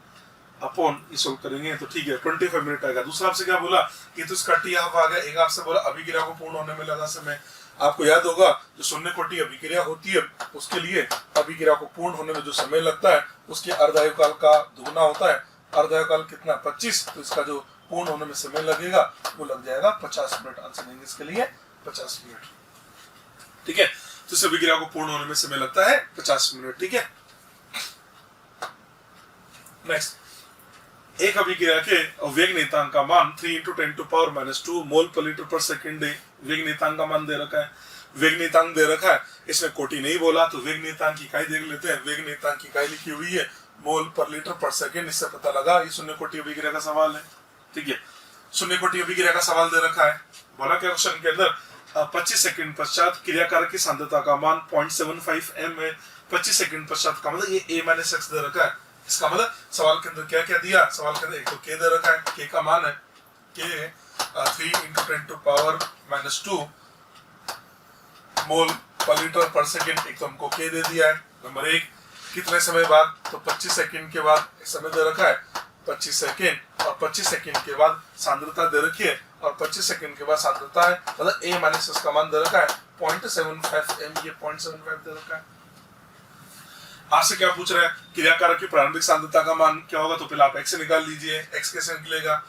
अपॉन, ये सोल्व करेंगे तो ठीक है 25 मिनट आएगा। दूसरा आपसे क्या बोला कि तो इसका t हाफ आ गया। एक आपसे बोला अभिक्रिया को पूर्ण होने में लगा समय। आपको याद होगा जो शून्य कोटि अभिक्रिया होती है उसके लिए अभिक्रिया को पूर्ण होने में जो समय लगता है उसके अर्धायुकाल का दुगना होता है। अर्धायुकाल कितना, 25, तो इसका जो पूर्ण होने में समय लगेगा वो लग जाएगा 50 मिनट। आंसर देंगे इसके लिए 50 मिनट। ठीक है, तो इस अभिक्रिया को पूर्ण होने में समय लगता है 50 मिनट। ठीक है, नेक्स्ट, एक अभिक्रिया के वेग नियतांक का मान 3 × 10⁻² मोल पर लीटर पर सेकंड है। वेग नियतांक का मान दे रखा है, वेग नियतांक दे रखा है, इसमें कोटि नहीं बोला तो वेग नियतांक की इकाई देख लेते हैं। वेग नियतांक की इकाई लिखी हुई है मोल पर लीटर पर सेकंड, इससे पता लगा ये शून्य कोटि अभिक्रिया का सवाल है। ठीक है, शून्य कोटि अभिक्रिया का सवाल दे रखा है। बोला क्या क्वेश्चन के अंदर 25 सेकंड पश्चात क्रियाकारक की सांद्रता का मान 0.75 m है। 25 सेकंड पश्चात का मतलब ये a-x दे रखा है। इसका मतलब सवाल के अंदर क्या क्या दिया, सवाल के अंदर एक तो k दे रखा है, k का मान है k 3 × 10⁻² मोल पर लीटर पर सेकंड, एक तो हमको k दे दिया है। नंबर 1, कितने समय बाद, तो 25 सेकंड के बाद समय दे रखा है 25 सेकंड, और 25 सेकंड के बाद सांद्रता दे रखी है, और 25 सेकंड के बाद सांद्रता है, मतलब a-x का मान दे रखा है 0.75 m, ये 0.75 दे रखा है। आपसे क्या पूछ रहा है, क्रियाकारक की प्रारंभिक सांद्रता का मान क्या होगा, तो पहले आप x निकाल लीजिए। x कैसे निकलेगा,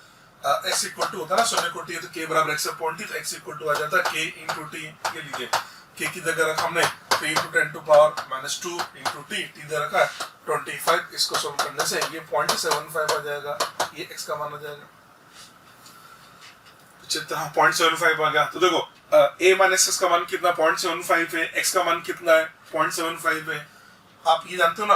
x इक्वल टू होता है ना शून्य कोटि है तो k बराबर x/t, तो x इक्वल टू आ जाता है k × t। ये लीजिए k की जगह रखा हमने 3 × 10⁻² × t, t दे रखा है 25। इसको सोल्व करने से ये 0.75 आ जाएगा, ये x का मान आ जाएगा। 0.75 आ गया। तो देखो a-x का मान कितना 0.75 है, x का मान कितना है 0.75 है। आप ये जानते हो ना,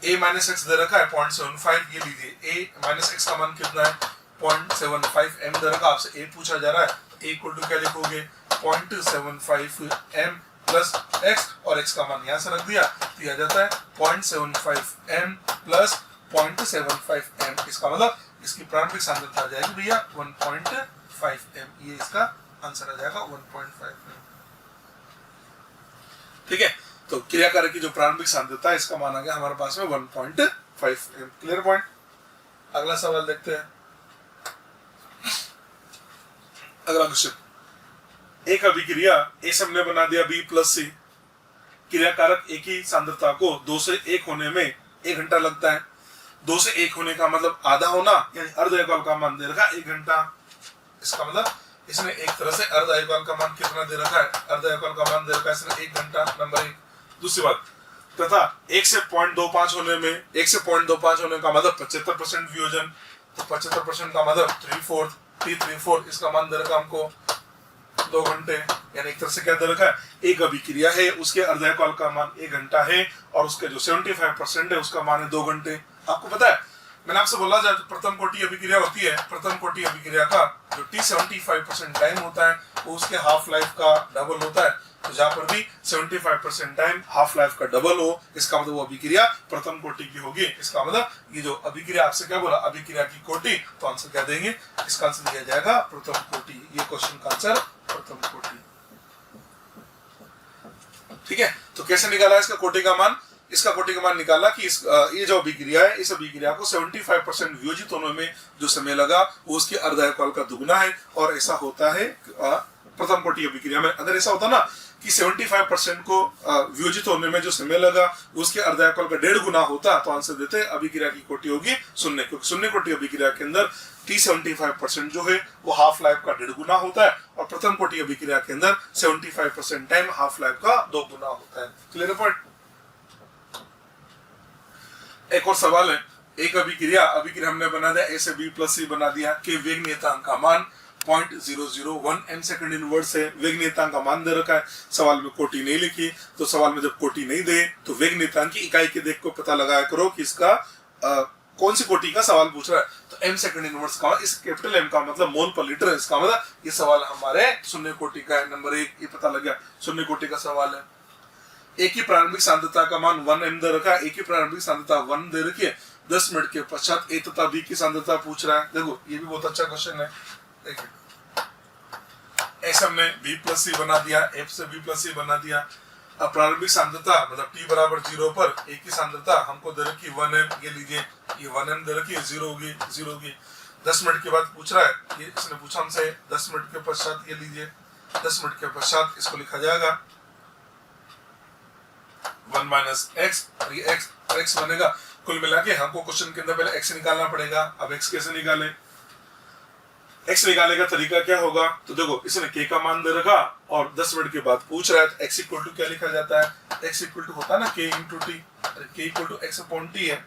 a-x दे रखा है 0.75, ये लीजिए a-x का मान कितना है 0.75 m दे रखा, आपसे a पूछा जा रहा है, a इक्वल टू क्या लिखोगे 0.75 m प्लस x, और x का मान यहाँ से रख दिया तो यह आ जाता है 0.75 m प्लस 0.75 m। इसका मतलब इसकी प्रारंभिक सांद्रता आ जाएगी भैया 1.5 m, ये इसका आंसर आ जाएगा 1.5 m। ठीक है, तो क्रियाकारक की जो प्रारंभिक सांद्रता है इसका मान आ गया हमारे पास में 1.5 m। Clear point. अगला सवाल देखते हैं। अगला क्वेश्चन, एक अभिक्रिया ए हमने बना दिया B+C, क्रियाकारक ए की सांद्रता को 2 से 1 होने में 1 घंटा लगता है। 2 से 1 होने का मतलब आधा होना, यानी अर्धयुकाल का मान दे रखा 1 घंटा। इसका मतलब इसने एक तरह से अर्धयुकाल का मान कितना दे रखा है, अर्धयुकाल का मान दे रखा है इसने 1 घंटा। नंबर 1। दूसरी बात, तथा 1 से 0.25 होने में, 1 से 0.25 होने का मतलब 75% वियोजन, तो 75% का मतलब 3/4 t3/4, इसका मान दे रखा हमको 2 घंटे। यानी एक तरह से क्या दे रखा है, एक अभिक्रिया है उसके अर्धयुकाल का मान 1 घंटा है, और उसके जो 75% है उसका मान है 2 घंटे। आपको पता है मैंने आपसे बोला जब प्रथम कोटि अभिक्रिया होती है, प्रथम कोटि अभिक्रिया का जो t75% टाइम होता है वो उसके हाफ लाइफ का डबल होता है। तो जहां पर भी 75% टाइम हाफ लाइफ का डबल हो, इसका मतलब वो अभिक्रिया प्रथम कोटि की होगी। इसका मतलब ये जो अभिक्रिया, आपसे क्या बोला अभिक्रिया की कोटि, तो आंसर क्या देंगे, इसका आंसर दिया जाएगा प्रथम कोटि। ये क्वेश्चन का आंसर प्रथम कोटि। ठीक है, तो कैसे निकाला इसका कोटि का मान, इसका कोटि का मान निकाला कि ये जो अभिक्रिया है, इस अभिक्रिया को 75% वियोजित होने में जो समय लगा वो उसके अर्धयुकाल का दुगना है। और ऐसा होता है प्रथम कोटि अभिक्रिया में, अगर ऐसा होता ना कि 75% को वियोजित होने में जो समय लगा उसके अर्धयुकाल का 1.5 गुना होता, तो आंसर देते अभिक्रिया की कोटि होगी 0, क्योंकि शून्य कोटि अभिक्रिया के अंदर t75% जो है वो हाफ लाइफ का 1.5 गुना होता है, और प्रथम कोटि अभिक्रिया के अंदर 75% टाइम हाफ लाइफ का 2 गुना होता है। Clear point. एक और सवाल है, एक अभिक्रिया हमने बना दिया A से B+C बना दिया कि वेग नियतांक का मान 0.001 m सेकंड इनवर्स है। वेग नियतांक का मान दे रखा है, सवाल में कोटि नहीं लिखी, तो सवाल में जब कोटि नहीं दे तो वेग नियतांक की इकाई के देख को पता लगाया करो कि इसका कौन सी कोटि का सवाल पूछ रहा है। तो m सेकंड इनवर्स का, इस कैपिटल M का मतलब मोल पर लीटर है, इसका मतलब ये सवाल हमारे शून्य कोटि का है। नंबर 1 ये पता लग गया, शून्य कोटि का सवाल है। एक ही प्रारंभिक सांद्रता का मान 1m दे रखा है, एक ही प्रारंभिक सांद्रता 1 दे रखी है। 10 मिनट के पश्चात ए तथा बी की सांद्रता पूछ रहा है। देखो ये भी बहुत अच्छा क्वेश्चन है। देखिए ऐसे हमने b प्लस सी बना दिया, f से b प्लस सी बना दिया। अब प्रारंभिक सांद्रता मतलब t बराबर 0 पर एक ही सांद्रता हमको दे रखी 1m, ये लीजिए ये 1m दे रखी है, 0 होगी। 10 मिनट के बाद पूछ रहा है, ये इसने पूछा हमसे 10 मिनट के पश्चात, ये लीजिए 10 मिनट के पश्चात इसको लिखा जाएगा 1 माइनस एक्स, और ये x बनेगा। कुल मिला के हमको क्वेश्चन के अंदर पहले x निकालना पड़ेगा। अब x कैसे निकाले, x निकालने का तरीका क्या होगा, तो देखो इसने k का मान दे रखा और 10 मिनट के बाद पूछ रहा है, तो x इक्वल टू क्या लिखा जाता है, x इक्वल टू होता है ना k into t, k equal to x upon t है।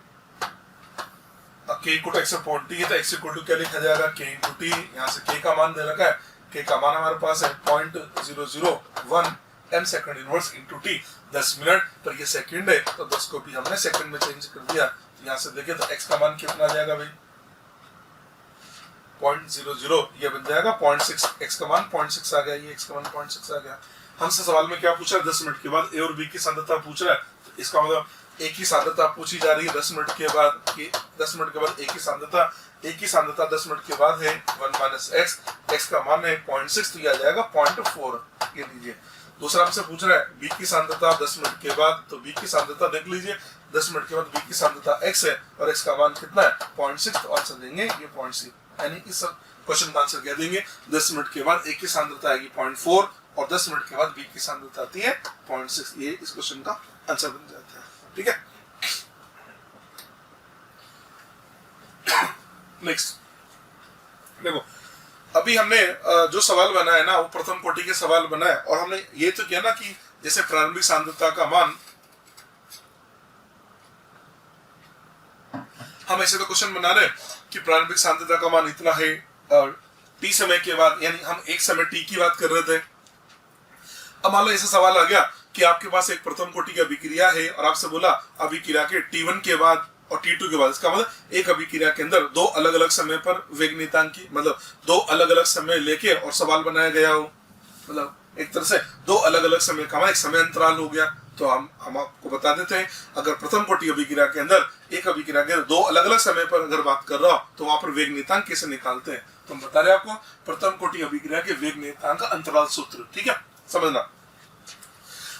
अब k equal to x upon t है तो x इक्वल टू क्या लिखा जाएगा, k इंटू टी। यहाँ से k का मान दे रखा है, k का मान हमारे पास है 0.001 m second inverse into T. 10 minute पर ये सेकंड है तो 10 को भी हमने सेकंड में चेंज कर दिया। तो यहाँ से देखिए तो x का मान कितना आ जाएगा भाई, 0.00, ये बन जाएगा 0.6। x का मान 0.6 आ गया, ये x का मान 0.6 आ गया। हमसे सवाल में क्या पूछा है, 10 मिनट के बाद a और b की सांद्रता पूछ रहा है। तो इसका मतलब एक ही सांद्रता पूछी जा रही है 10 मिनट के बाद, कि 10 मिनट के बाद एक ही सांद्रता 10 मिनट के बाद है 1 माइनस x का मान है 0.6, तो ये आ जाएगा 0.4। ये लीजिए। दूसरा हमसे पूछ रहा है b की सांद्रता 10 मिनट के बाद, तो b की सांद्रता देख लीजिए 10 मिनट के बाद b की सांद्रता x है और x का मान कितना है 0.6, तो आंसर देंगे ये 0.6। यानी इस क्वेश्चन का आंसर क्या देंगे, 10 मिनट के बाद एक की सांद्रता आएगी 0.4 और 10 मिनट के बाद b की सांद्रता आती है 0.6। ये इस क्वेश्चन का आंसर बन जाता है। ठीक है, नेक्स्ट देखो अभी हमने जो सवाल बनाया है ना वो प्रथम कोटि के सवाल बनाए और हमने ये तो किया ना कि जैसे प्रारंभिक सांद्रता का मान, हम ऐसे तो क्वेश्चन बना रहे कि प्रारंभिक सांद्रता का मान इतना है और t समय के बाद, यानी हम एक समय t की बात कर रहे थे। अब मान लो ऐसा सवाल आ गया कि आपके पास एक प्रथम कोटि की अभिक्रिया है और आपसे बोला अभिक्रिया के t1 के बाद और t2 के बाद, इसका मतलब एक अभिक्रिया के अंदर दो अलग अलग समय पर वेग नियतांक की, मतलब दो अलग अलग समय लेके और सवाल बनाया गया हो, मतलब एक तरह से दो अलग अलग समय का एक समय अंतराल हो गया। तो हम आपको बता देते हैं, अगर प्रथम कोटि अभिक्रिया के अंदर एक अभिक्रिया के अंदर दो अलग अलग समय पर अगर बात कर रहा हो तो वहां पर वेग नियतांक कैसे निकालते हैं, तो हम बता रहे आपको प्रथम कोटि अभिक्रिया के वेग नियतांक अंतराल सूत्र। ठीक है, समझना।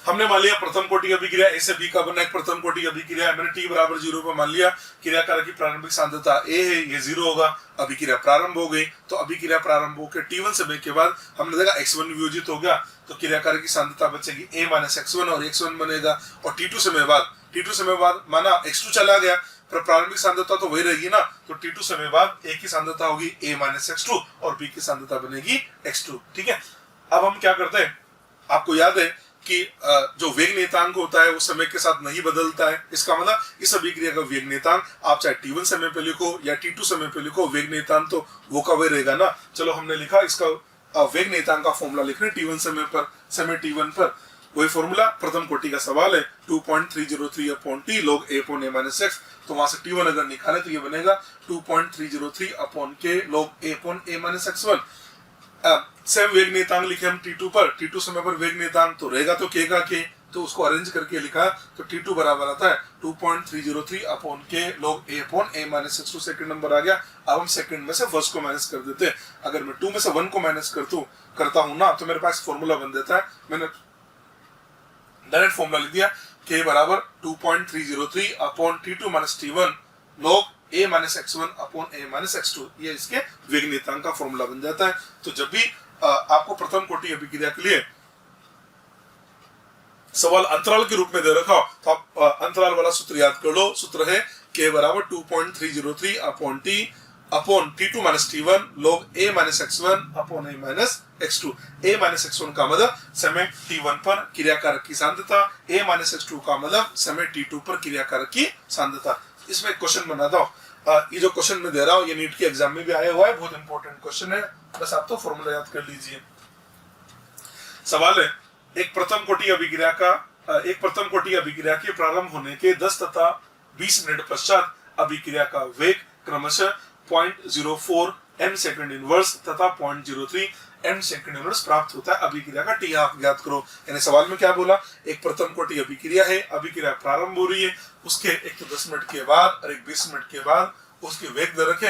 हमने मान लिया प्रथम कोटि अभिक्रिया ए से बी का बना एक प्रथम कोटि अभिक्रिया है, मैंने t बराबर 0 पर मान लिया क्रियाकारक की प्रारंभिक सांद्रता a है, ये 0 होगा। अभिक्रिया प्रारंभ हो गई, तो अभिक्रिया प्रारंभ होकर t1 समय के बाद हमने देखा x1 वियोजित हो गया तो क्रियाकारक की सांद्रता बचेगी a माइनस x1 और x1 बनेगा। और t2 समय बाद माना x2 चला गया पर प्रारंभिक सांद्रता तो वही रहेगी ना, तो t2 समय बाद a की सांद्रता होगी a माइनस x2 और b की सांद्रता बनेगी x2। ठीक है, अब हम क्या करते हैं, आपको याद है कि जो वेग नियतांक होता है वो समय के साथ नहीं बदलता है। इसका मतलब इस अभिक्रिया का वेग नियतांक आप चाहे t1 समय पे लिखो या t2 समय पे लिखो, वेग नियतांक तो वो का वही रहेगा ना। चलो हमने लिखा इसका वेग नियतांक का फॉर्मूला लिख रहे हैं समय t1 पर वही फॉर्मूला, प्रथम कोटि का सवाल है 2.303 upon t log a upon a minus x। तो वहां से t1 अगर निकाले तो ये बनेगा 2.303 upon k log a upon a minus x1। Same वेग नियतांक लिखे हम t2 पर, t2 समय पर वेग नियतांक तो रहेगा तो k का k, तो उसको अरेंज करके लिखा तो t2 बराबर आता है 2.303 upon k log a upon a minus x2। Second number आ गया। अब हम सेकंड में से फर्स्ट को माइनस कर देते हैं। अगर मैं 2 में से 1 को माइनस करता हूं ना तो मेरे पास फॉर्मूला बन देता है, मैंने डायरेक्ट फॉर्मूला लिख दिया k बराबर 2.303 upon t2 minus t1 log a minus x1 upon a minus x2। ये इसके वेग नियतांक का फॉर्मूला बन जाता है। तो जब भी आपको प्रथम कोटि अभिक्रिया के लिए सवाल अंतराल के रूप में दे रखा हो तो आप अंतराल वाला सूत्र याद कर लो। सूत्र है k बराबर 2.303 upon t upon t2 minus t1 log a minus x1 upon a minus x2। a minus x1 का मतलब समय t1 पर क्रियाकारक की सांद्रता, a माइनस x2 का मतलब समय t2 पर क्रियाकारक की सांद्रता। इसमें क्वेश्चन बनाता हूँ, ये जो क्वेश्चन में दे रहा हूँ ये नीट के एग्जाम में भी आया हुआ है, बहुत इंपॉर्टेंट क्वेश्चन है, बस आप तो फॉर्मूला याद कर लीजिए। सवाल है एक प्रथम कोटि अभिक्रिया के प्रारंभ होने के 10 तथा 20 मिनट पश्चात अभिक्रिया का वेग क्रमशः 0.04 m सेकंड इनवर्स तथा 0.03 n सेकंड यूनिट्स प्राप्त होता है अभिक्रिया का t हाफ ज्ञात करो। यानी सवाल में क्या बोला, एक प्रथम कोटि अभिक्रिया है, अभिक्रिया प्रारंभ हो रही है, उसके एक तो 10 मिनट के बाद और एक 20 मिनट के बाद उसके वेग दरक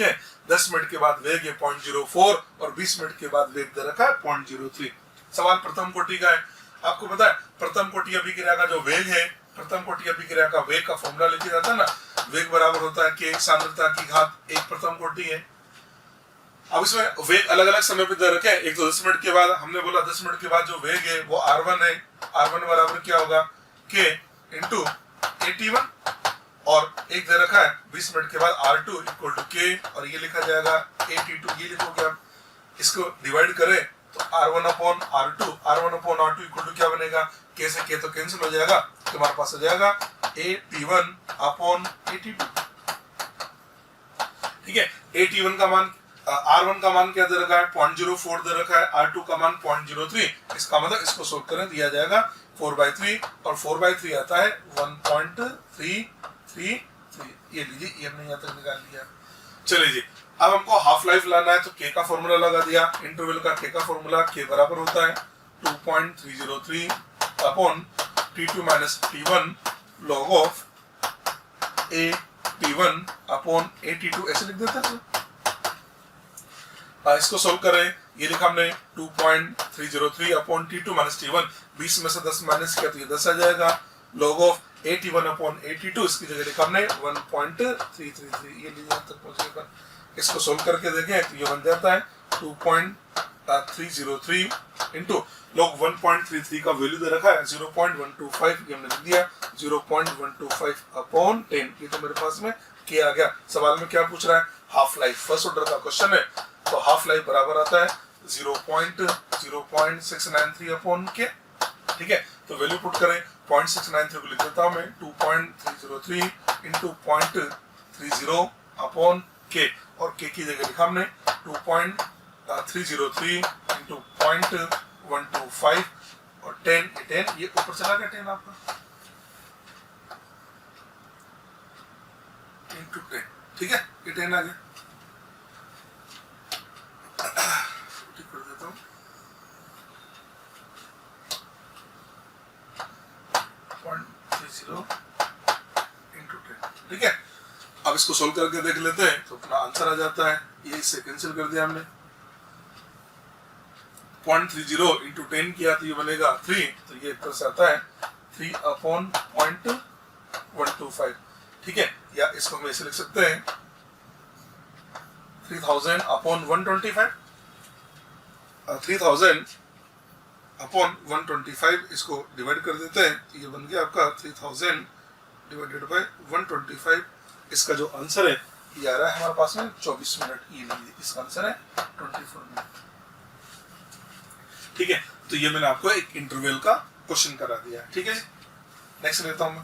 है 10 मिनट के बाद वेग है 0.04 और 20 मिनट के बाद वेग दरक है 0.03। सवाल प्रथम कोटि का है। आपको पता है प्रथम कोटि अभिक्रिया का जो वेग है, प्रथम कोटि अभिक्रिया का वेग का फॉर्मूला लिखा जाता है ना, वेग बराबर होता है k सांद्रता की घात 1 प्रथम कोटि है। अब इसमें वेग अलग अलग समय पे दे रखे हैं। एक तो 10 मिनट के बाद, हमने बोला 10 मिनट के बाद जो वेग है वो r1 है, r1 बराबर क्या होगा k इंटू at1, और एक दे रखा है 20 मिनट के बाद r2 इक्वल टू k और ये लिखा जाएगा at2, ये लिखोगे आप। इसको डिवाइड करें तो r1 upon r2 equal to क्या बनेगा, k से k तो कैंसिल हो जाएगा, तुम्हारे पास आ जाएगा at1 अपॉन at2। ठीक है, at1 का मान r1 का मान क्या दे रखा है 0.04 दे रखा है, r2 का मान 0.03, इसका मतलब इसको सोल्व करें दिया जाएगा 4/3 और 4/3 आता है 1.333। ये लीजिए, ये हमने यहाँ तक निकाल लिया। चलिए जी, अब हमको हाफ लाइफ लाना है तो k का फॉर्मूला लगा दिया, इंटरवल का k का फॉर्मूला k बराबर होता है 2.303 upon t2 minus t1 log of at1 upon at2, ऐसे लिख देते हैं। इसको सोल्व करें, ये लिखा हमने 2.303 अपॉन t2 माइनस t1, 20 में से 10 माइनस किया तो ये 10 आ जाएगा, log of at1 upon at2, इसकी जगह लिखा हमने 1.333, ये लीजिए तक पहुंचेगा। इसको सोल्व करके देखें तो ये बन जाता है 2.303 इंटू log 1.33 का वैल्यू दे रखा है 0.125, ये हमने लिख दिया 0.125 अपॉन 10, ये तो मेरे पास में k आ गया। सवाल में क्या पूछ रहा है, हाफ लाइफ, फर्स्ट ऑर्डर का क्वेश्चन है, तो हाफ लाइफ बराबर आता है 0.0693 अपॉन k। ठीक है, तो वैल्यू पुट करें, 0.693 को लिख देता हूं मैं 2.303 इंटू 0.30 अपॉन k, और k की जगह लिखा हमने 2.303 इंटू 0.125 और 10, ये ऊपर चला गया 10 आपका इंटू 10। ठीक है, ये 10 आ गया। ठीक कर देता हूँ, 0.30 इंटू 10। ठीक है, अब इसको सोल्व करके देख लेते हैं तो अपना आंसर आ जाता है, ये इससे कैंसिल कर दिया हमने, 0.30 इंटू 10 किया तो ये बनेगा 3, तो ये इधर से आता है 3 अपॉन 0.125। ठीक है, या इसको हम ऐसे लिख सकते हैं 3000 अपॉन 125, 3000 अपॉन 125, इसको डिवाइड कर देते हैं तो ये बन गया आपका 3000 डिवाइडेड बाय 125। इसका जो आंसर है ये आ रहा है हमारे पास में 24 मिनट, ये लीजिए इसका आंसर है 24 मिनट। ठीक है, तो ये मैंने आपको एक इंटरवल का क्वेश्चन करा दिया। ठीक है, नेक्स्ट लेता हूं मैं।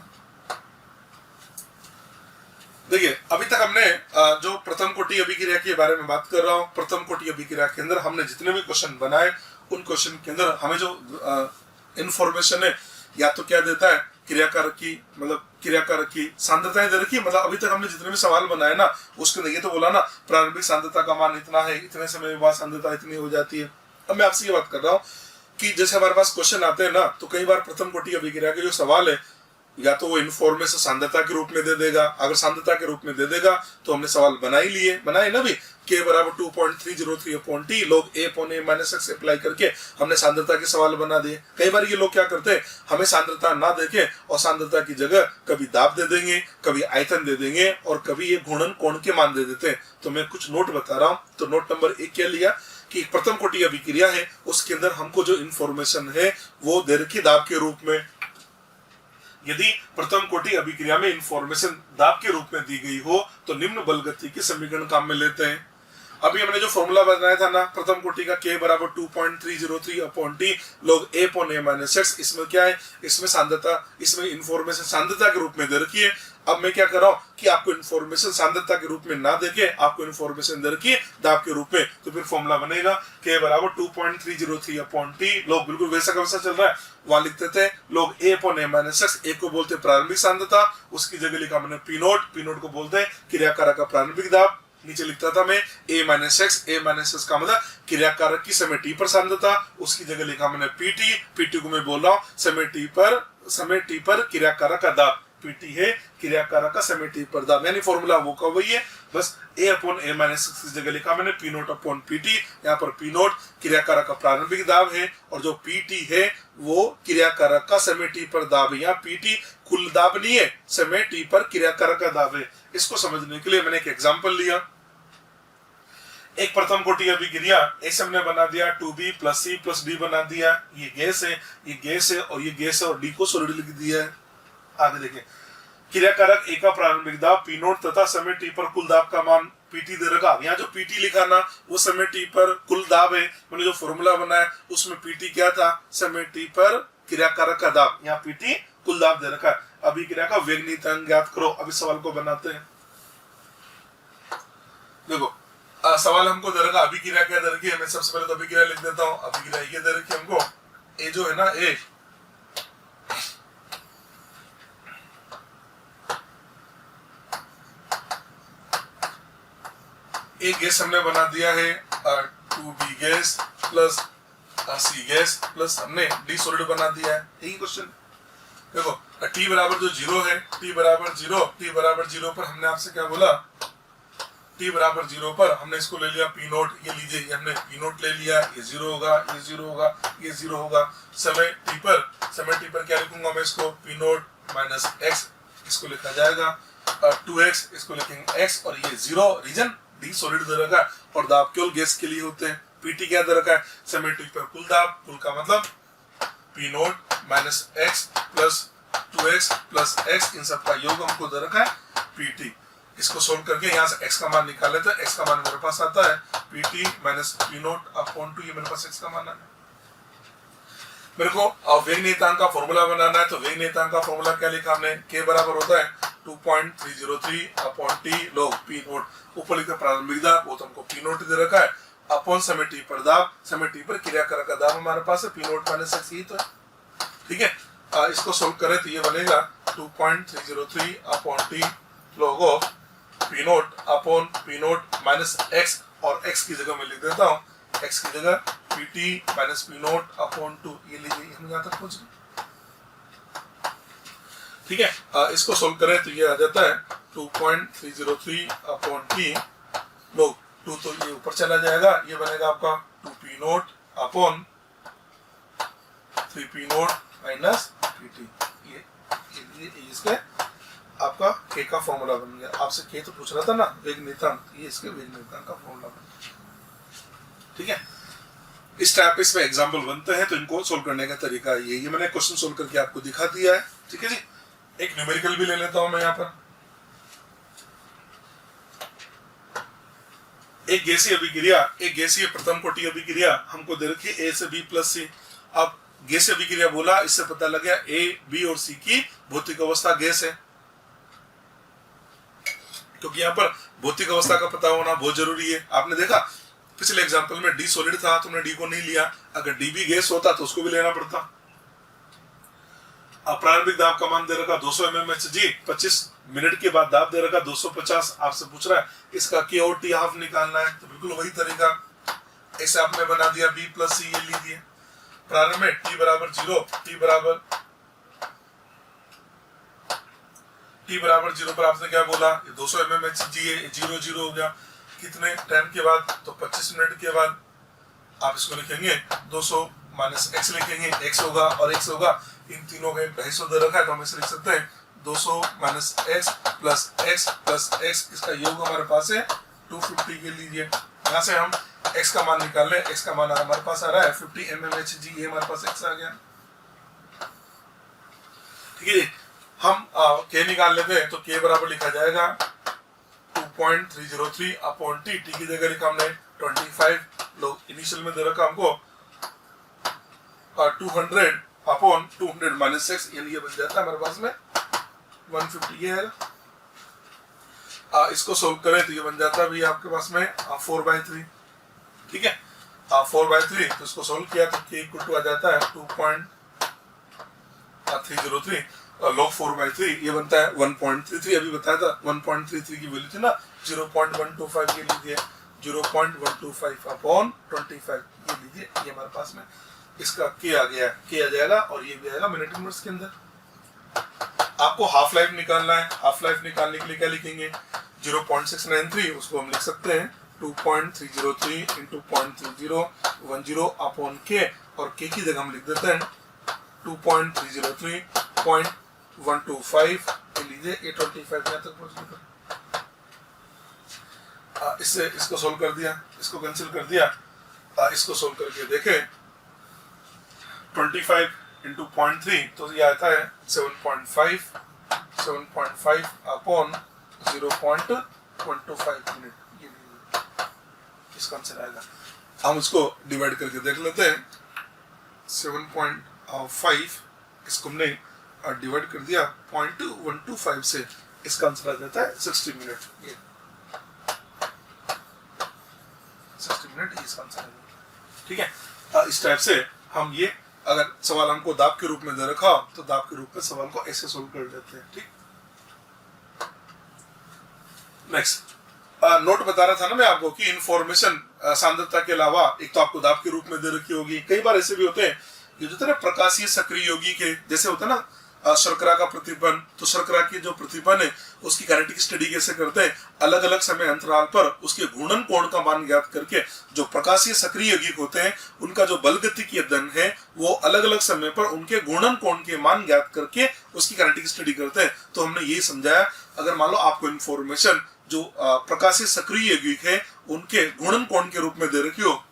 देखिए, अभी तक हमने जो प्रथम कोटि अभिक्रिया के बारे में बात कर रहा हूँ, प्रथम कोटि अभिक्रिया के अंदर हमने जितने भी क्वेश्चन बनाए उन क्वेश्चन के अंदर हमें जो इंफॉर्मेशन है, या तो क्या देता है क्रियाकारक की सांद्रताएं दे रखी, मतलब अभी तक हमने जितने भी सवाल बनाए ना उसके अंदर ये तो बोला ना प्रारंभिक सांद्रता का मान इतना है, इतने समय बाद सांद्रता इतनी हो जाती है। अब मैं आपसे ये बात कर रहा हूँ कि जैसे हमारे पास क्वेश्चन आते हैं ना, तो कई बार प्रथम कोटि अभिक्रिया के जो सवाल है या तो वो इनफॉर्मेशन सांद्रता के रूप में दे देगा, अगर सांद्रता के रूप में दे देगा तो हमने सवाल बनाए ना भी, k बराबर 2.303 upon t log a upon a minus x apply करके हमने सांद्रता के सवाल बना दिए। कई बार ये लोग क्या करते हैं, हमें सांद्रता ना देके और सांद्रता की जगह कभी दाब दे देंगे, कभी आयतन दे देंगे और कभी ये घूर्णन कोण के मान दे देते हैं। तो मैं कुछ नोट बता रहा हूँ। तो नोट नंबर 1 क्या लिया कि प्रथम कोटि अभिक्रिया है, उसके अंदर हमको जो इंफॉर्मेशन है वो दे रखी दाब के रूप में। यदि प्रथम कोटि अभिक्रिया में इंफॉर्मेशन दाब के रूप में दी गई हो तो निम्न बल गति के समीकरण काम में लेते हैं। अभी हमने जो फॉर्मूला बनाया था ना प्रथम कोटि का, k बराबर 2.303 upon t log a upon a minus x, इसमें क्या है, इसमें सांद्रता, इसमें इंफॉर्मेशन सांद्रता के रूप में दे रखी है। अब मैं क्या कर रहा हूँ कि आपको इंफॉर्मेशन सांद्रता के रूप में ना देके आपको इंफॉर्मेशन दे रखी है दाब के रूप में, तो फिर फॉर्मूला बनेगा k बराबर 2.303 अपॉन t log, बिल्कुल वैसा का वैसा चल रहा है, वहां लिख देते हैं log a upon a minus x। a को बोलते हैं प्रारंभिक सांद्रता, उसकी जगह लिखा हमने p नोट को बोलते हैं क्रियाकारक का प्रारंभिक दाब, नीचे लिखता था मैं a माइनस एक्स का मतलब क्रिया कारक की समय t पर सांद्रता, उसकी जगह लिखा मैंने pt को मैं बोल रहा हूँ समय t पर क्रिया कारक का दाब, pt है क्रिया कारक का समय t पर दाब, यानी फॉर्मूला वो का वही है, बस a upon a minus x की जगह लिखा मैंने p नोट अपॉन pt। यहाँ पर p नोट क्रिया कारक का प्रारंभिक दाब है और जो pt है वो क्रिया कारक का समय t पर दाब है। यहाँ pt कुल दाब नहीं है, समय t पर क्रिया कारक का दाब है। इसको समझने के लिए मैंने एक एग्जांपल लिया। एक प्रथम कोटि अभिक्रिया ऐसे हमने बना दिया 2b plus c plus d बना दिया, ये गैस है, ये गैस है और ये गैस है और d को सॉलिड लिख दिया है। आगे देखें, क्रिया कारक A का प्रारंभिक दाब P नोट तथा समय t पर कुल दाब का मान PT दे रखा। यहाँ जो PT लिखा ना वो समय t पर कुल दाब है, मैंने जो फॉर्मूला बनाया उसमें PT क्या था, समय t पर क्रिया कारक का दाब, यहाँ PT कुल दाब दे रखा है। अभी क्रिया का वेग नीयतांक ज्ञात करो। अभी सवाल को बनाते हैं। देखो सवाल हमको दे रखा अभिक्रिया क्या दे रखी है, मैं सबसे पहले तो अभिक्रिया लिख देता हूँ। अभिक्रिया ये दे रखी है हमको, ए जो है ना ए गैस हमने बना दिया है 2b gas plus c gas plus हमने d सॉलिड बना दिया है। यही क्वेश्चन देखो t बराबर जो 0 है, t बराबर 0 पर हमने आपसे क्या बोला, t बराबर 0 पर हमने इसको ले लिया p नोट, ये लीजिए ये हमने p नोट ले लिया, ये 0 होगा, ये 0 होगा, ये 0 होगा। समय t पर क्या लिखूंगा मैं इसको, p नोट माइनस x इसको लिखा जाएगा 2x, इसको लिखेंगे x और ये 0 रीजन d सॉलिड दे रखा है और दाब केवल गैस के लिए होते हैं। pt क्या दे रखा है, समय t पर कुल दाब, कुल का मतलब p note minus x plus 2x plus x, इन सब का योग हमको दे रखा है pt। इसको सोल्व करके यहाँ से x का मान निकाल लेते हैं। x का मान मेरे पास आता है pt minus p naught upon 2, ये मेरे पास x का मान है। मेरे को वेग नियतांक का फॉर्मूला बनाना है, तो वेग नियतांक का फॉर्मूला क्या लिखा हमने, k बराबर होता है 2.303 upon t log p note, ऊपर लिखा प्रारंभिक दाब वो तो हमको p नोट दे रखा है, अपॉन समय t पर दाब, समय t पर क्रिया कारक का दाब हमारे पास है p नोट माइनस x, यही तो है। ठीक है, इसको सोल्व करें तो ये बनेगा 2.303 upon t log of p naught upon p note minus x, और x की जगह मैं लिख देता हूँ, x की जगह pt minus p naught upon 2, ये लीजिए हम यहाँ तक पहुंच गए। ठीक है, इसको सोल्व करें तो ये आ जाता है 2.303 अपॉन t log 2, तो ये ऊपर चला जाएगा, ये बनेगा आपका 2p naught upon 3p note minus pt, ये इसके आपका k का फॉर्मूला बन गया। आपसे k तो पूछ रहा था ना वेग नियतांक, ये इसके वेग नियतांक का फॉर्मूला बन गया। ठीक है, इस टाइप पे इसमें एग्जांपल बनते हैं तो इनको सोल्व करने का तरीका ये मैंने क्वेश्चन सोल्व करके आपको दिखा दिया है। ठीक है जी, एक न्यूमेरिकल भी ले लेता हूं मैं यहाँ पर। एक गैसीय प्रथम कोटि अभिक्रिया हमको दे रखी है a से b प्लस c। अब गैसीय अभिक्रिया बोला, इससे पता लग गया a, b और c की भौतिक अवस्था गैस है, क्योंकि यहाँ पर भौतिक अवस्था का पता होना बहुत जरूरी है। आपने देखा पिछले एग्जांपल में d सॉलिड था, तुमने d को नहीं लिया, अगर d भी गैस होता तो उसको भी लेना पड़ता। अब प्रारंभिक दाब का मान दे रखा 200 mmHg, 25 मिनट के बाद दाब दे रखा 250। आपसे पूछ रहा है इसका k और t हाफ निकालना है, तो बिल्कुल वही तरीका, ऐसे आपने बना दिया b प्लस c, ये लीजिए प्रारंभ में t बराबर 0 पर आपने क्या बोला, ये 200 mmHg है, 0 हो गया, कितने टाइम के बाद, तो 25 मिनट के बाद। आप इसको लिखेंगे 200 माइनस x लिखेंगे, x होगा और x होगा, इन तीनों का 250 दे रखा है, तो हम इसे लिख सकते हैं 200 माइनस x प्लस x, इसका योग हमारे पास है 250 के लीजिए। यहाँ से हम x का मान निकाल लें, x का मान हमारे पास आ रहा है 50 mmHg, ये हमारे पास x आ गया। ठीक है जी, हम k निकाल लेते हैं, तो k बराबर लिखा जाएगा 2.303 अपॉन t की जगह लिखा हमने 25, लोग इनिशियल में दे रखा हमको 200 अपॉन 200 माइनस 6, यानी ये बन जाता है हमारे पास में 150 है। इसको सोल्व करें तो ये बन जाता है भी आपके पास में 4/3। ठीक है, 4/3, तो इसको सोल्व किया तो k इक्वल टू आ जाता है 303 log 4/3 ये बनता है 1.33। अभी बताया था 1.33 की वैल्यू थी ना, 0.125 ये लीजिए, 0.125 अपॉन 25 ये लीजिए, ये हमारे पास में इसका के आ गया, के आ जाएगा और ये भी आएगा मिनट इनवर्स के अंदर। आपको हाफ लाइफ निकालना है, हाफ लाइफ निकालने के लिए क्या लिखेंगे, 0.693 उसको हम लिख सकते हैं 2.303 इंटू 0.3010 अपॉन के, और के की जगह हम लिख देते हैं 2.303.125 लीजिए, ये 25 यहाँ तक पहुंच गया। इससे इसको सोल्व कर दिया, इसको कैंसिल कर दिया, इसको सोल्व करके देखें 25 इंटू 0.3 तो ये आता है 7.5 अपॉन 0.125 मिनट, ये इसका आंसर आएगा। हम इसको डिवाइड करके देख लेते हैं, 7.5 इसको हमने डिवाइड कर दिया 0.125 से, इसका आंसर आ जाता है 60 मिनट, ये 60 मिनट इसका आंसर है। ठीक है, इस टाइप से हम ये, अगर सवाल हमको दाब के रूप में दे रखा तो दाब के रूप में सवाल को ऐसे सोल्व कर लेते हैं। ठीक, नेक्स्ट नोट बता रहा था ना मैं आपको कि इंफॉर्मेशन सांद्रता के अलावा एक तो आपको दाब के रूप में दे रखी होगी, कई बार ऐसे भी होते हैं ये जो ना प्रकाशीय सक्रिय यौगिक के जैसे होता है ना शर्करा का प्रतिपन, तो शर्करा की जो प्रतिपन है उसकी काइनेटिक स्टडी कैसे करते हैं, अलग अलग समय अंतराल पर उसके घूर्णन कोण का मान ज्ञात करके जो प्रकाशीय सक्रिय यौगिक होते हैं उनका जो बलगतिकीय अध्ययन है वो अलग अलग समय पर उनके घूर्णन कोण के मान ज्ञात करके उसकी काइनेटिक स्टडी करते हैं। तो हमने यही समझाया, अगर मान लो आपको इन्फॉर्मेशन जो प्रकाशीय सक्रिय यौगिक है उनके घूर्णन कोण के रूप में दे रखी हो,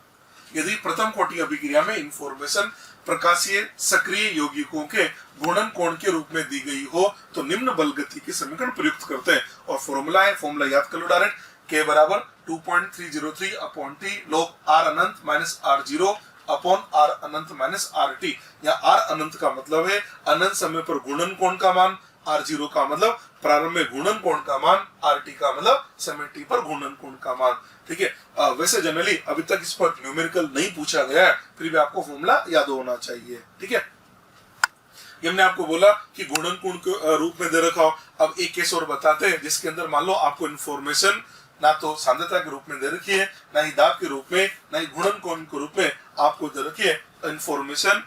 यदि प्रथम कोटि अभिक्रिया में इंफॉर्मेशन प्रकाशीय सक्रिय यौगिकों के घूर्णन कोण के रूप में दी गई हो तो निम्न बल गति के समीकरण प्रयुक्त करते हैं। और फॉर्मूला है, फॉर्मूला याद कर लो डायरेक्ट, के बराबर 2.303 अपॉन टी log r अनंत माइनस r0 अपॉन r अनंत माइनस rt। या r अनंत का मतलब है अनंत समय पर घूर्णन कोण का मान, r0 का मतलब प्रारंभ में घूर्णन कोण का मान, rt का मतलब समय t पर घूर्णन कोण का मान। ठीक है, वैसे जनरली अभी तक इस पर न्यूमेरिकल नहीं पूछा गया है, फिर भी आपको फॉर्मूला याद होना चाहिए। ठीक है, ये हमने आपको बोला कि घूर्णन कोण के रूप में दे रखा हो। अब एक केस और बताते हैं जिसके अंदर मान लो आपको इन्फॉर्मेशन ना तो सांद्रता के रूप में दे रखी है, ना ही दाब के रूप में, ना ही घूर्णन कोण के रूप में आपको दे रखी है, इन्फॉर्मेशन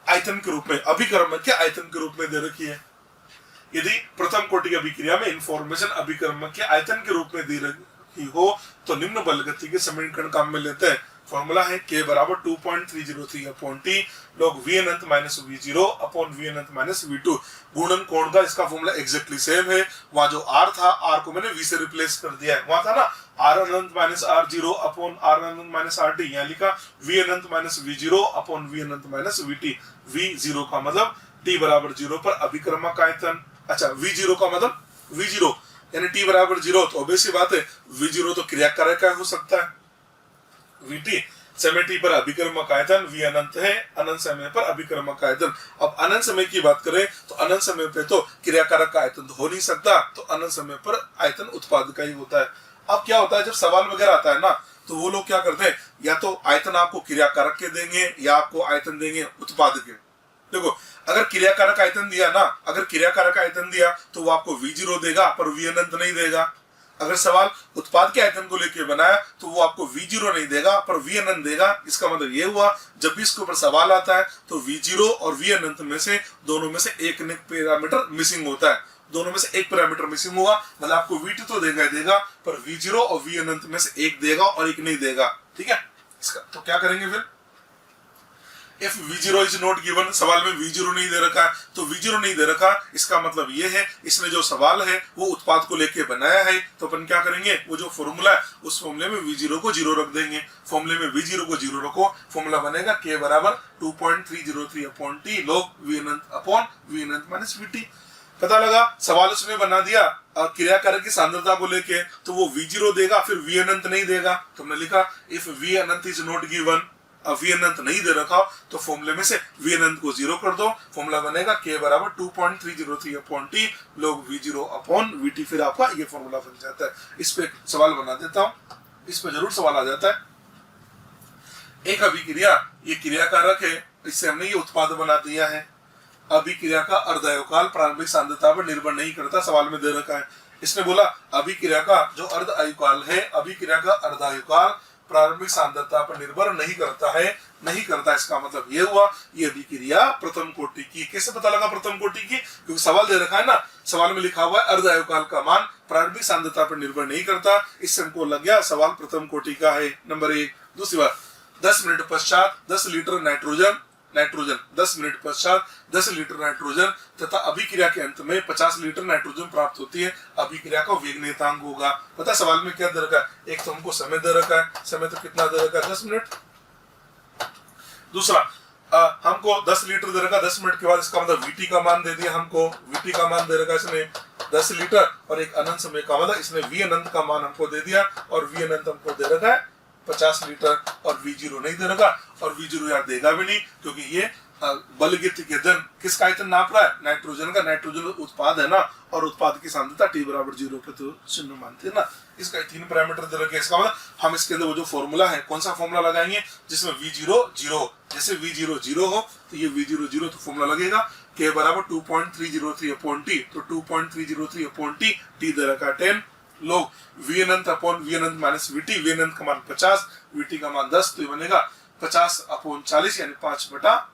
आयतन के रूप में, अभिकर्मक के आयतन के रूप में दे रखी है। यदि प्रथम कोटि की अभिक्रिया में इन्फॉर्मेशन अभिकर्मक के आयतन के रूप में दी रखी हो तो निम्न बल गति के समीकरण काम में लेते हैं। फॉर्मूला है के बराबर 2.303 अपॉन टी log v अनंत माइनस v0 अपॉन v अनंत माइनस v2। घूर्णन कोण का इसका फॉर्मूला एग्जैक्टली सेम है, वहां जो r था r को मैंने v से रिप्लेस कर दिया है, वहां था ना r अनंत माइनस r0 अपॉन r अनंत माइनस rt, यहाँ लिखा v अनंत माइनस v0 अपॉन v अनंत माइनस vt। v0 का मतलब t बराबर 0 पर अभिकर्मक आयतन, अच्छा v0 का मतलब v0 यानी t बराबर 0, तो ऑब्वियस सी बात है v0 तो क्रियाकारक हो सकता है, vt समय t पर अभिकर्मक आयतन, v अनंत है, अनंत समय पर अभिकर्मक आयतन। अब अनंत समय की बात करें तो अनंत समय पे तो क्रियाकारक का आयतन तो हो नहीं सकता, तो अनंत समय पर आयतन उत्पाद का ही होता है। अब क्या होता है जब सवाल वगैरह आता है ना तो वो लोग क्या करते हैं, या तो आयतन आपको क्रियाकारक के देंगे या आपको आयतन देंगे उत्पाद के। देखो अगर क्रियाकारक आयतन दिया ना, अगर क्रियाकारक आयतन दिया तो वो आपको v0 देगा पर v अनंत नहीं देगा। अगर सवाल उत्पाद के आयतन को लेकर बनाया तो वो आपको v0 नहीं देगा पर v अनंत देगा। इसका मतलब ये हुआ जब भी इसके ऊपर सवाल आता है तो v0 और v अनंत में से दोनों में से एक पैरामीटर मिसिंग होता है, दोनों में से एक पैरामीटर मिसिंग होगा, मतलब आपको v2 तो देगा ही देगा पर v0 और v अनंत में से एक देगा और एक नहीं देगा। ठीक है, इसका तो क्या करेंगे फिर, if v0 is not given, सवाल में v0 नहीं दे रखा है तो v0 नहीं दे रखा, इसका मतलब ये है इसने जो सवाल है वो उत्पाद को लेके बनाया है, तो अपन क्या करेंगे वो जो फॉर्मूला है उस फॉर्मूले में v0 को 0 रख देंगे। फॉर्मूले में v0 को 0 रखो, फॉर्मूला बनेगा k बराबर 2.303 अपॉन t log v अनंत अपॉन v अनंत माइनस vt। पता लगा सवाल उसने बना दिया क्रियाकारक की सांद्रता को लेके तो वो v0 देगा फिर v अनंत नहीं देगा, तो हमने लिखा if v Anant is not given, v अनंत नहीं दे रखा तो फॉर्मूले में से v अनंत को 0 कर दो, फॉर्मूला बनेगा k बराबर 2.303 upon t log v0 upon vt। फिर आपका ये फॉर्मूला बन जाता है। इस पे सवाल बना देता हूं, इस पे जरूर सवाल आ जाता है। एक अभिक्रिया ये क्रियाकारक है, इससे हमने ये उत्पाद बना दिया है, अभिक्रिया का अर्धायुकाल प्रारंभिक सांद्रता पर निर्भर नहीं करता, सवाल में दे रखा है। इसने बोला अभिक्रिया का जो अर्धायुकाल है, अभिक्रिया का अर्धायुकाल प्रारंभिक सांद्रता पर निर्भर नहीं करता है, नहीं करता। इसका मतलब ये हुआ ये अभिक्रिया प्रथम कोटि की। कैसे पता लगा प्रथम कोटि की? क्योंकि सवाल दे रखा है ना, सवाल में लिखा हुआ है अर्धायुकाल का मान प्रारंभिक सांद्रता पर निर्भर नहीं करता, इससे हमको लग गया सवाल प्रथम कोटि का है। नंबर 1। दूसरी बात, 10 मिनट पश्चात 10 लीटर नाइट्रोजन 10 मिनट पश्चात 10 लीटर नाइट्रोजन तथा अभिक्रिया के अंत में 50 लीटर नाइट्रोजन प्राप्त होती है। अभिक्रिया का वेग नियतांक होगा। पता सवाल में क्या दे रखा है? एक तो हमको समय दे रखा है, समय तो कितना दे रखा है? 10 मिनट। दूसरा हमको 10 लीटर दे रखा है, 10 मिनट के बाद इसका मतलब वीटी का मान दे दिया हमको, वीटी का मान दे रखा है इसने 10 लीटर और एक अनंत समय का मतलब इसने वी अनंत का मान हमको दे दिया और वी अनंत हमको दे रखा है 50 लीटर और V0 नहीं दे रखा और V0 यार देगा भी नहीं क्योंकि ये बलगित केतन किसका आयतन नाप रहा है? नाइट्रोजन का। नाइट्रोजन उत्पाद है ना और उत्पाद की सांद्रता T बराबर 0 पे तो शून्य मानते हैं ना। इसका 3 पैरामीटर दे रखे। इसका मतलब हम इसके अंदर वो जो फॉर्मूला है कौन सा फॉर्मूला लगाएंगे जिसमें V0 0 हो। जैसे V0 0 हो तो ये V0 0 तो फॉर्मूला लगेगा K बराबर 2.303 अपॉन T, तो 2.303 अपॉन T, T दे रखा 10 लोग V अनंत अपॉन V अनंत माइनस VT, V अनंत का मान 50, VT का मान 10, तो ये बनेगा 50 अपॉन 40 यानी 5/4,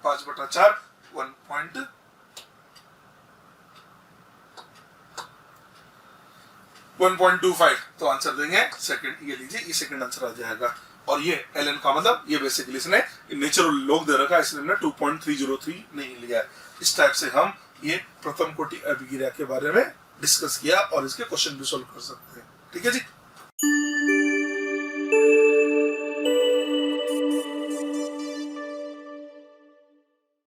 5/4 1.25। तो आंसर देंगे सेकंड। ये लीजिए ये सेकंड आंसर आ जाएगा। और ये ln का मतलब ये बेसिकली इसने नेचुरल लॉग दे रखा है इसलिए 2.303 नहीं लिया। इस टाइप से हम ये प्रथम कोटि अभिक्रिया के बारे में डिस्कस किया और इसके क्वेश्चन भी सोल्व कर सकते हैं। ठीक है जी।